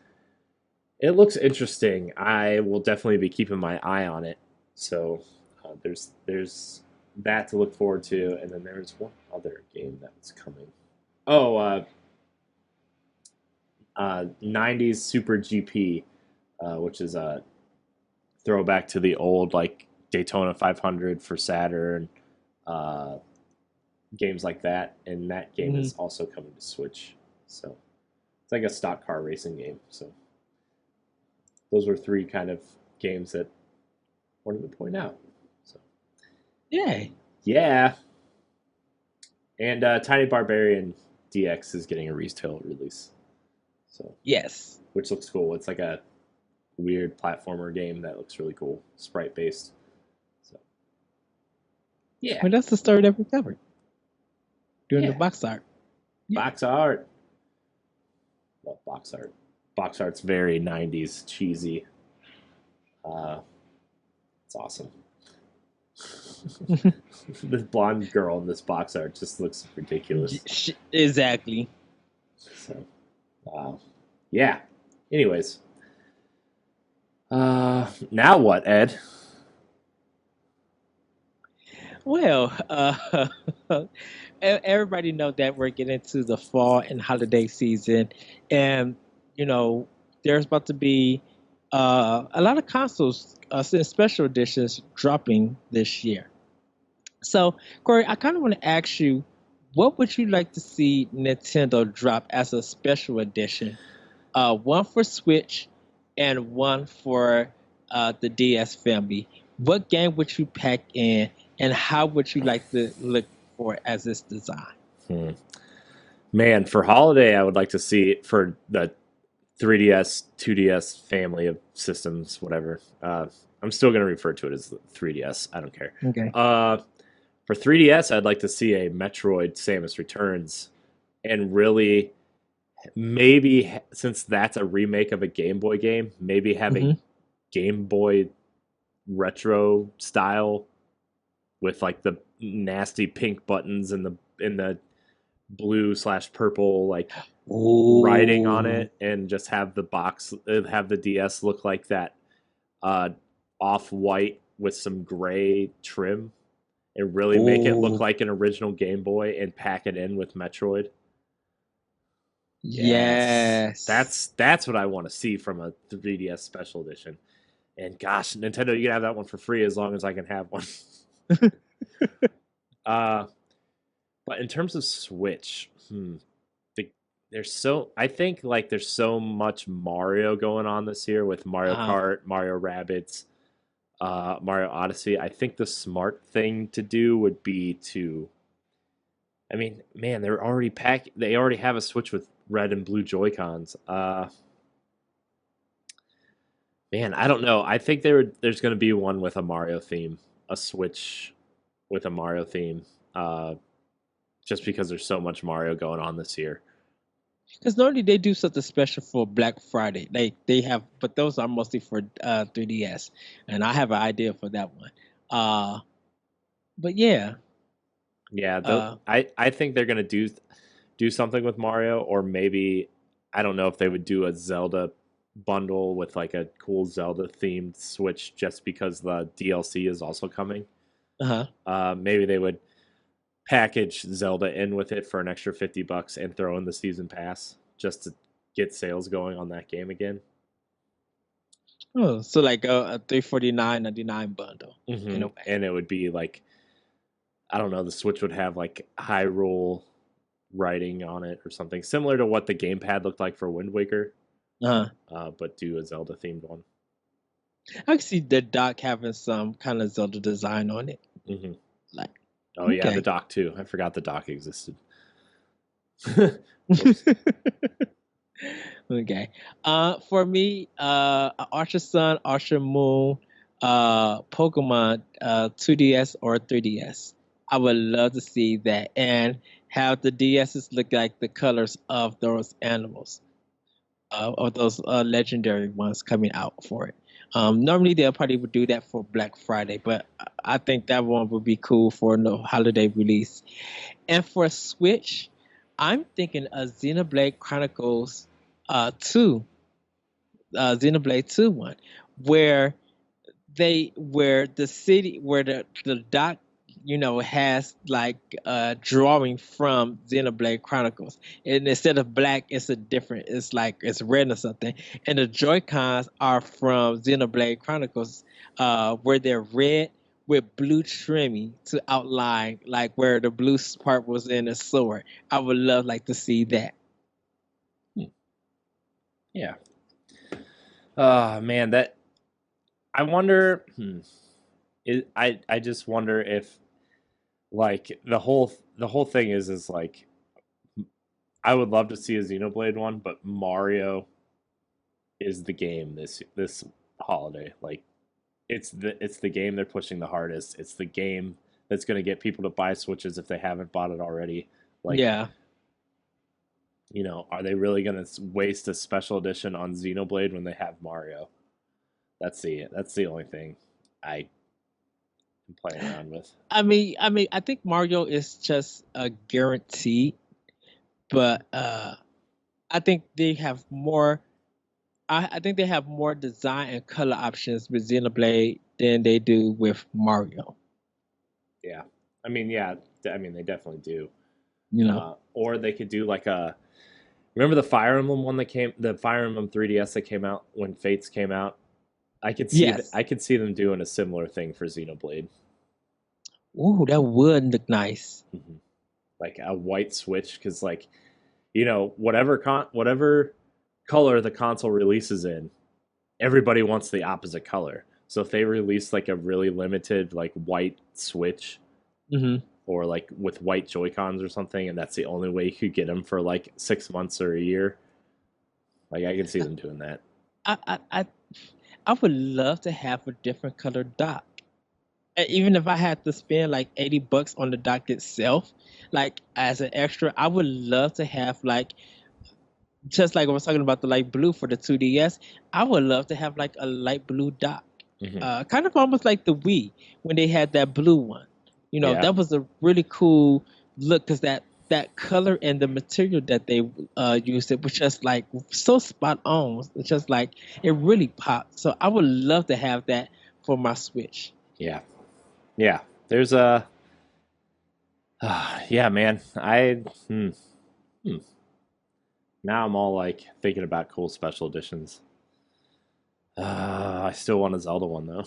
interesting. I will definitely be keeping my eye on it. So there's that to look forward to, and then there's one other game that's coming. Oh, 90s Super GP, which is a throwback to the old like Daytona 500 for Saturn, uh, games like that. And that game Mhm. is also coming to Switch. So it's like a stock car racing game. So those were three kind of games that I wanted to point out. So Yeah. yeah, and Tiny Barbarian DX is getting a retail release. So Yes. which looks cool. It's like a weird platformer game that looks really cool, sprite based. So yeah, Well, that's the story that we covered during the yeah. box art. Yeah. Box art. Love box art. Box art's very '90s cheesy. Uh, it's awesome. The blonde girl in this box art just looks ridiculous. Exactly. So, yeah. Anyways, now what, Ed? Well, everybody know that we're getting to the fall and holiday season, and you know there's about to be a lot of consoles, special editions dropping this year. So, Corey, I kind of want to ask you, what would you like to see Nintendo drop as a special edition? One for Switch and one for the DS family. What game would you pack in, and how would you like to look for it as its design? Hmm. Man, for holiday, I would like to see it for the 3DS, 2DS family of systems, whatever. I'm still going to refer to it as the 3DS. I don't care. Okay. Uh, for 3DS, I'd like to see a Metroid Samus Returns, and really, maybe since that's a remake of a Game Boy game, maybe have a Hmm. Game Boy retro style with like the nasty pink buttons and the blue/purple like writing on Ooh. it, and just have the box have the DS look like that uh, off white with some gray trim, and really make it look Ooh. like an original Game Boy and pack it in with Metroid. Yes, Yes. that's what I want to see from a 3DS Special Edition. And gosh, Nintendo, you can have that one for free as long as I can have one. uh, but in terms of Switch, there's so I think like there's so much Mario going on this year with Mario Uh, Kart, Mario Rabbids, Mario Odyssey. I think the smart thing to do would be to, I mean, man, they're already pack. They already have a Switch with red and blue Joy Cons. Man, I don't know. I think there's going to be one with a Mario theme, a Switch with a Mario theme. Uh, just because there's so much Mario going on this year. because normally they do something special for Black Friday. They have, but those are mostly for 3DS, and I have an idea for that one. Uh, but yeah. Yeah, Uh, I think they're gonna do something with Mario, or maybe I don't know if they would do a Zelda bundle with like a cool Zelda themed Switch, just because the DLC is also coming. uh-huh. Maybe they would package Zelda in with it for an extra $50 and throw in the season pass just to get sales going on that game again. Oh, so like a 349.99 bundle in a way. And it would be like, I don't know, the Switch would have like Hyrule writing on it or something similar to what the gamepad looked like for Wind Waker, Uh-huh. but do a Zelda themed one. I can see the dock having some kind of Zelda design on it. Hmm. Like, Oh yeah, the okay. dock too. I forgot the dock existed. Whoops. Okay. For me, Archer Sun, Archer Moon, Pokemon, 2DS or 3DS. I would love to see that and have the DSs look like the colors of those animals, of those legendary ones coming out for it. Normally they'll probably would do that for Black Friday, but I think that one would be cool for no holiday release. And for Switch, I'm thinking a Xenoblade Chronicles 2, Xenoblade 2 one, where where the city where the doc has like drawing from Xenoblade Chronicles, and instead of black it's a different, it's like it's red or something, and the Joy Cons are from Xenoblade Chronicles, where they're red with blue trimming to outline like where the blue part was in the sword. I would love like to see that. Yeah. Oh man, that I wonder. I just wonder if like the whole thing is like I would love to see a Xenoblade one, but Mario is the game this holiday. Like it's the game they're pushing the hardest. It's the game that's going to get people to buy Switches if they haven't bought it already. Like, Yeah. are they really going to waste a special edition on Xenoblade when they have Mario? That's the only thing I am playing around with. I think Mario is just a guarantee, but I think they have more. I think they have more design and color options with Xenoblade than they do with Mario. Yeah, yeah, they definitely do. You know. Or they could do like a. Remember the Fire Emblem one that came, the Fire Emblem 3DS that came out when Fates came out. Yes. I could see them doing a similar thing for Xenoblade. Ooh, that would look nice. Mhm. like a white Switch, because like whatever color the console releases in, everybody wants the opposite color. So if they release like a really limited like white Switch, Hmm. or like with white Joy Cons or something, and that's the only way you could get them for like 6 months or a year, like I can see them doing that. I, I I I would love to have a different color dock. Even if I had to spend like $80 on the dock itself, like as an extra, I would love to have like just like I was talking about the light blue for the 2DS. I would love to have like a light blue dock, Hmm. kind of almost like the Wii when they had that blue one. Yeah, That was a really cool look because that color and the material that they used it was just like so spot on. It's just like it really popped. So I would love to have that for my Switch. yeah, yeah. There's a yeah, man. Hmm. Now I'm all like thinking about cool special editions. I still want a Zelda one though.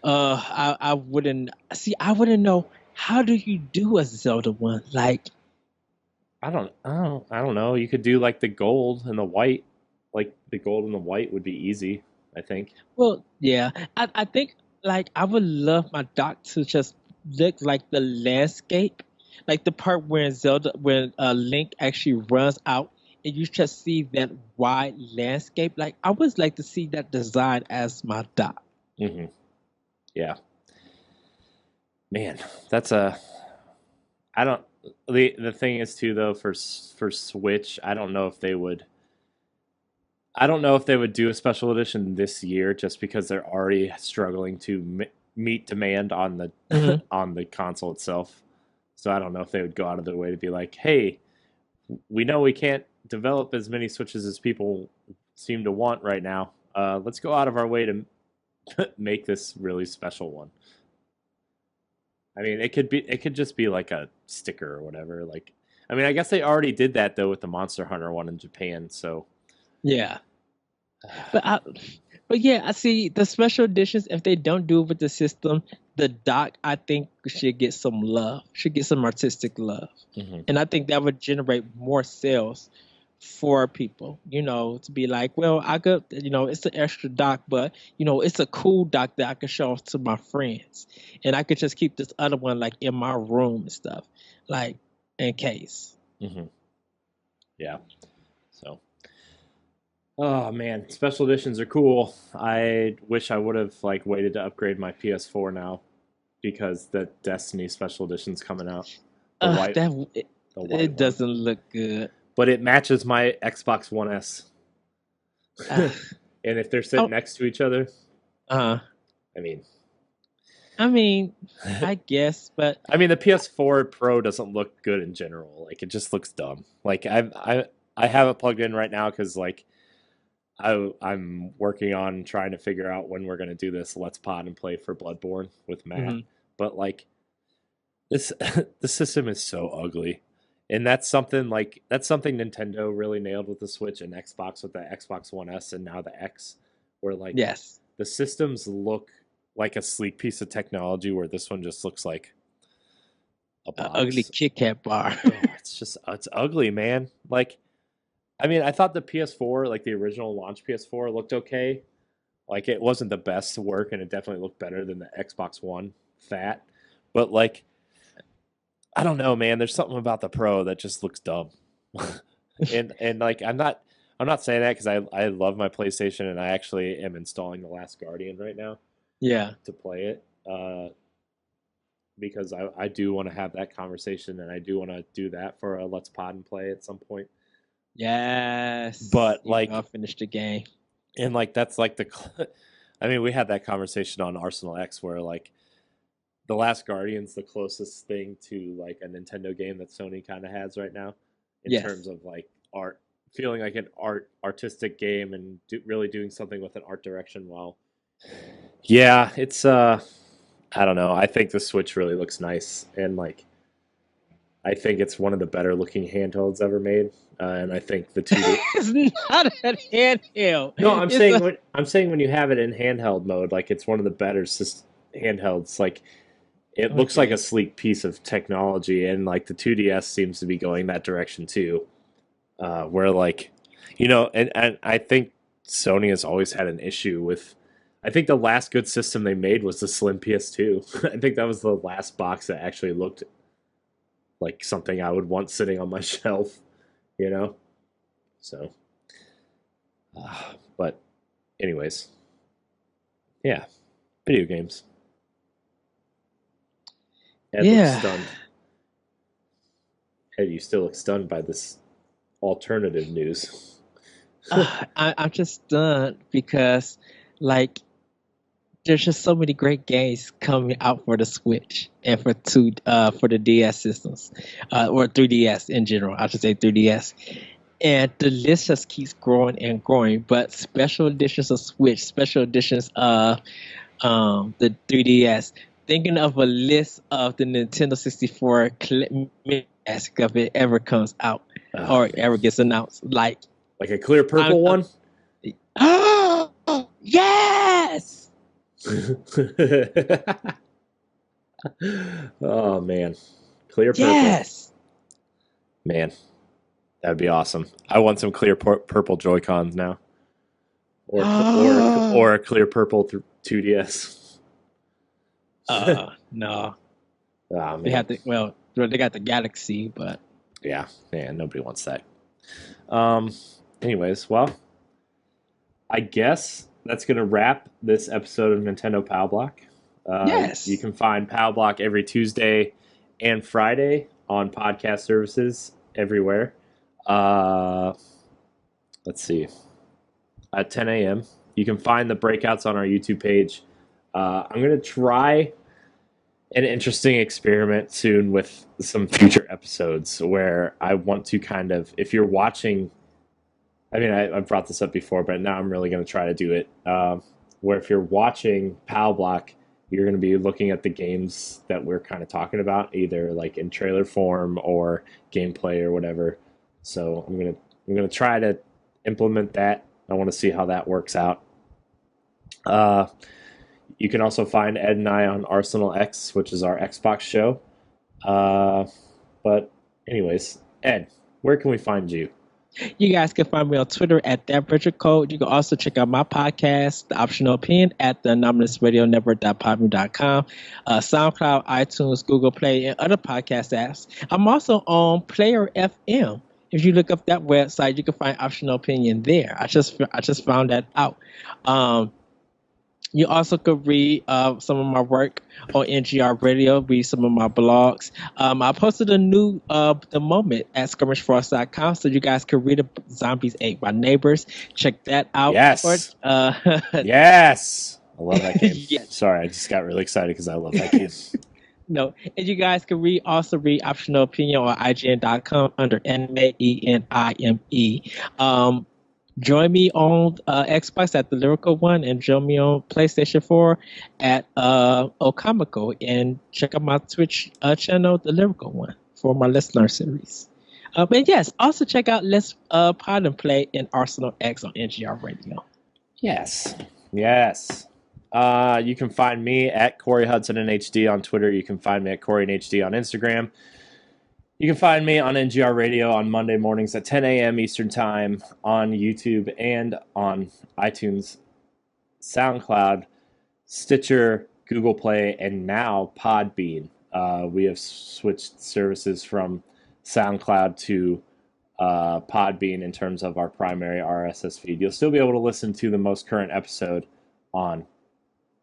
I wouldn't see. I wouldn't know how do you do a Zelda one. Like, I don't know. You could do like the gold and the white. Like the gold and the white would be easy, I think. well, yeah. I think like I would love my dock to just look like the landscape, like the part where Zelda, when Link actually runs out and you just see that wide landscape. Like I would like to see that design as my dock. Hmm. Yeah, man, that's a. I don't. The thing is too though for Switch, I don't know if they would. I don't know if they would do a special edition this year, just because they're already struggling to meet demand on the Hmm. on the console itself. So I don't know if they would go out of their way to be like, "Hey, we know we can't develop as many Switches as people seem to want right now. Let's go out of our way to make this really special one." I mean, it could just be like a sticker or whatever. Like, I mean, I guess they already did that though with the Monster Hunter one in Japan. So, Yeah. But but yeah, I see the special editions. If they don't do it with the system, the doc I think should get some love. Should get some artistic love, mhm. and I think that would generate more sales for people. To be like, well, I could, it's an extra doc, but it's a cool doc that I could show off to my friends, and I could just keep this other one like in my room and stuff, like in case. Mhm. Yeah. So, oh man, special editions are cool. I wish I would have like waited to upgrade my PS4 now, because the Destiny special edition's coming out. The white That it, the white it one. doesn't look good. But it matches my Xbox One S. Uh, And if they're sitting oh, next to each other, uh, I mean, I mean, I guess, but I mean the PS4 Pro doesn't look good in general. Like it just looks dumb. Like I have it plugged in right now because like I'm working on trying to figure out when we're gonna do this Let's Pod and play for Bloodborne with Matt. mhm, But like this the system is so ugly. And that's something Nintendo really nailed with the Switch and Xbox with the Xbox One S and now the X, where like yes, the systems look like a sleek piece of technology, where this one just looks like a a ugly box. Kit Kat bar. Oh, it's ugly, man. Like I mean, I thought the PS4, like the original launch PS4, looked okay. Like it wasn't the best to work, and it definitely looked better than the Xbox One Fat. But like, I don't know, man. There's something about the Pro that just looks dumb. And like, I'm not saying that because I love my PlayStation, and I actually am installing The Last Guardian right now Yeah. to play it. Because I do want to have that conversation, and I do want to do that for a Let's Pod and play at some point. Yes. But You like, know, I finished the game. and like that's like I mean, we had that conversation on Arsenal X where like the Last Guardian's the closest thing to like a Nintendo game that Sony kind of has right now in terms Yes. of like art, feeling like an artistic game, and really doing something with an art direction. Well, yeah, it's I don't know. I think the Switch really looks nice, and like I think it's one of the better looking handhelds ever made. And I think the 2D. It's not a handheld. No, It's a I'm saying when you have it in handheld mode, like it's one of the better handhelds. Like it looks like a Okay. sleek piece of technology, and like the 2DS seems to be going that direction too. Where like, and I think Sony has always had an issue with. I think the last good system they made was the Slim PS2. I think that was the last box that actually looked like something I would want sitting on my shelf, you know. So, but anyways, yeah, video games. Ed looks Yeah. stunned. Ed, you still look stunned by this alternative news. I'm just stunned because, like, there's just so many great games coming out for the Switch and for the DS systems, or 3DS in general. I should say 3DS, and the list just keeps growing and growing. But special editions of Switch, special editions of the 3DS. Thinking of a list of the Nintendo 64 if it ever comes out or ever gets announced, Like a clear I'm, purple one. oh yes, Oh man, clear purple. yes. Man, that'd be awesome. I want some clear purple Joy Cons now, or a clear purple 2DS. No, Oh they man, have to. Well, they got the Galaxy, but yeah, man, nobody wants that. Um. Anyways, well, I guess that's gonna wrap this episode of Nintendo Pow Block. You yes. can find Pow Block every Tuesday and Friday on podcast services everywhere. Uh, let's see, at 10 a.m. You can find the breakouts on our YouTube page. I'm gonna try an interesting experiment soon with some future episodes where I want to kind of, if you're watching, I mean, I've brought this up before, but now I'm really going to try to do it. Where if you're watching PAL Block, you're going to be looking at the games that we're kind of talking about, either like in trailer form or gameplay or whatever. So I'm gonna try to implement that. I want to see how that works out. Uh, you can also find Ed and I on Arsenal X, which is our Xbox show. Uh, but anyways, Ed, where can we find you? You guys can find me on Twitter at ThatBridgerCode. You can also check out my podcast, The Optional Opinion, at the AnomousRadioNetwork.podme.com, SoundCloud, iTunes, Google Play, and other podcast apps. I'm also on Player FM. If you look up that website, you can find Optional Opinion there. I just found that out. Um, You also could read some of my work on NGR Radio, read some of my blogs. I posted a new The Moment at skirmishfrost.com, so you guys could read Zombies Ate My Neighbors. Check that out. Or Yes. Yes. I love that game. yes, Sorry, I just got really excited because I love that game. no. And you guys can read Optional Opinion on IGN.com under Anime ENIME. Join me on Xbox at the Lyrical One, and join me on PlayStation 4 at Okamiko, and check out my Twitch channel, the Lyrical One, for my Listener series. And yes, also check out Let's Pod and Play in Arsenal X on NGR Radio. Yes. Yes. You can find me at Corey Hudson in HD on Twitter. You can find me at Corey in HD on Instagram. You can find me on NGR Radio on Monday mornings at 10 a.m. Eastern Time on YouTube and on iTunes, SoundCloud, Stitcher, Google Play, and now Podbean. We have switched services from SoundCloud to Podbean in terms of our primary RSS feed. You'll still be able to listen to the most current episode on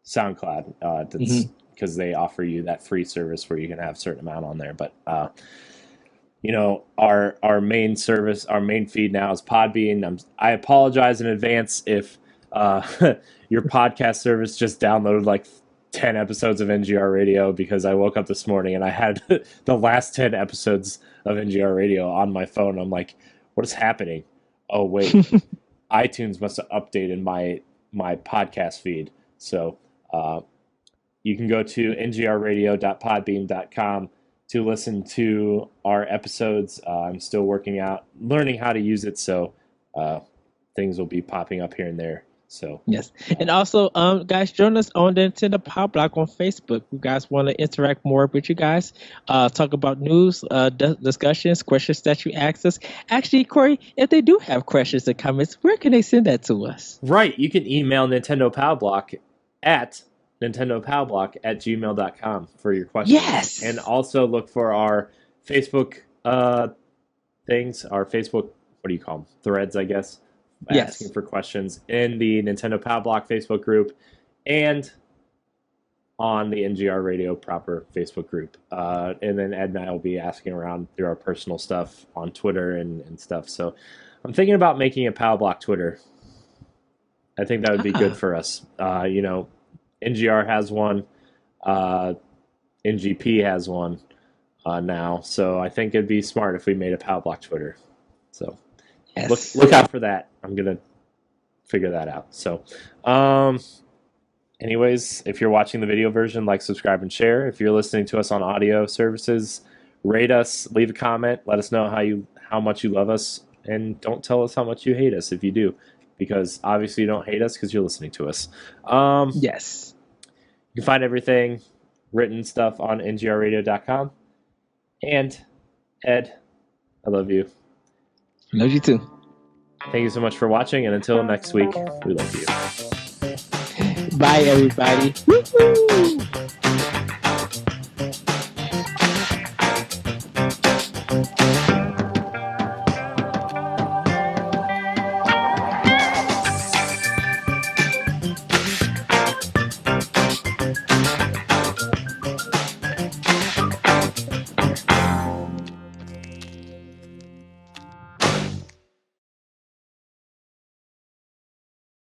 SoundCloud. That's because they offer you that free service where you can have a certain amount on there. But our main service, our main feed now is Podbean. I apologize in advance if your podcast service just downloaded like 10 episodes of NGR Radio, because I woke up this morning and I had the last 10 episodes of NGR Radio on my phone. I'm like, what is happening? Oh, wait. iTunes must have updated my podcast feed. So you can go to ngrradio.podbean.com to listen to our episodes. I'm still learning how to use it, so things will be popping up here and there So Yes, and also, guys, join us on the Nintendo Pow Block on Facebook. You guys want to interact more with you guys, talk about news, discussions, questions that you ask us. Actually, Corey, if they do have questions and comments, where can they send that to us? right, you can email Nintendo Pow Block at nintendopowblock@gmail.com for your questions. Yes, And also look for our Facebook things, our Facebook, what do you call them? Threads, I guess. Asking yes, for questions in the Nintendo Pow Block Facebook group and on the NGR Radio proper Facebook group. And then Ed and I will be asking around through our personal stuff on Twitter and stuff. So I'm thinking about making a Pow Block Twitter. I think that would be good for us. NGR has one, NGP has one now. So I think it'd be smart if we made a Pow Block Twitter. So yes. look out for that. I'm gonna figure that out. So, anyways, if you're watching the video version, like, subscribe, and share. If you're listening to us on audio services, rate us, leave a comment, let us know how much you love us, and don't tell us how much you hate us if you do, because obviously you don't hate us because you're listening to us. Yes. You can find everything, written stuff, on ngrradio.com. And Ed, I love you. Love you too. Thank you so much for watching, and until next week, we love you. Bye, everybody. Woo-hoo!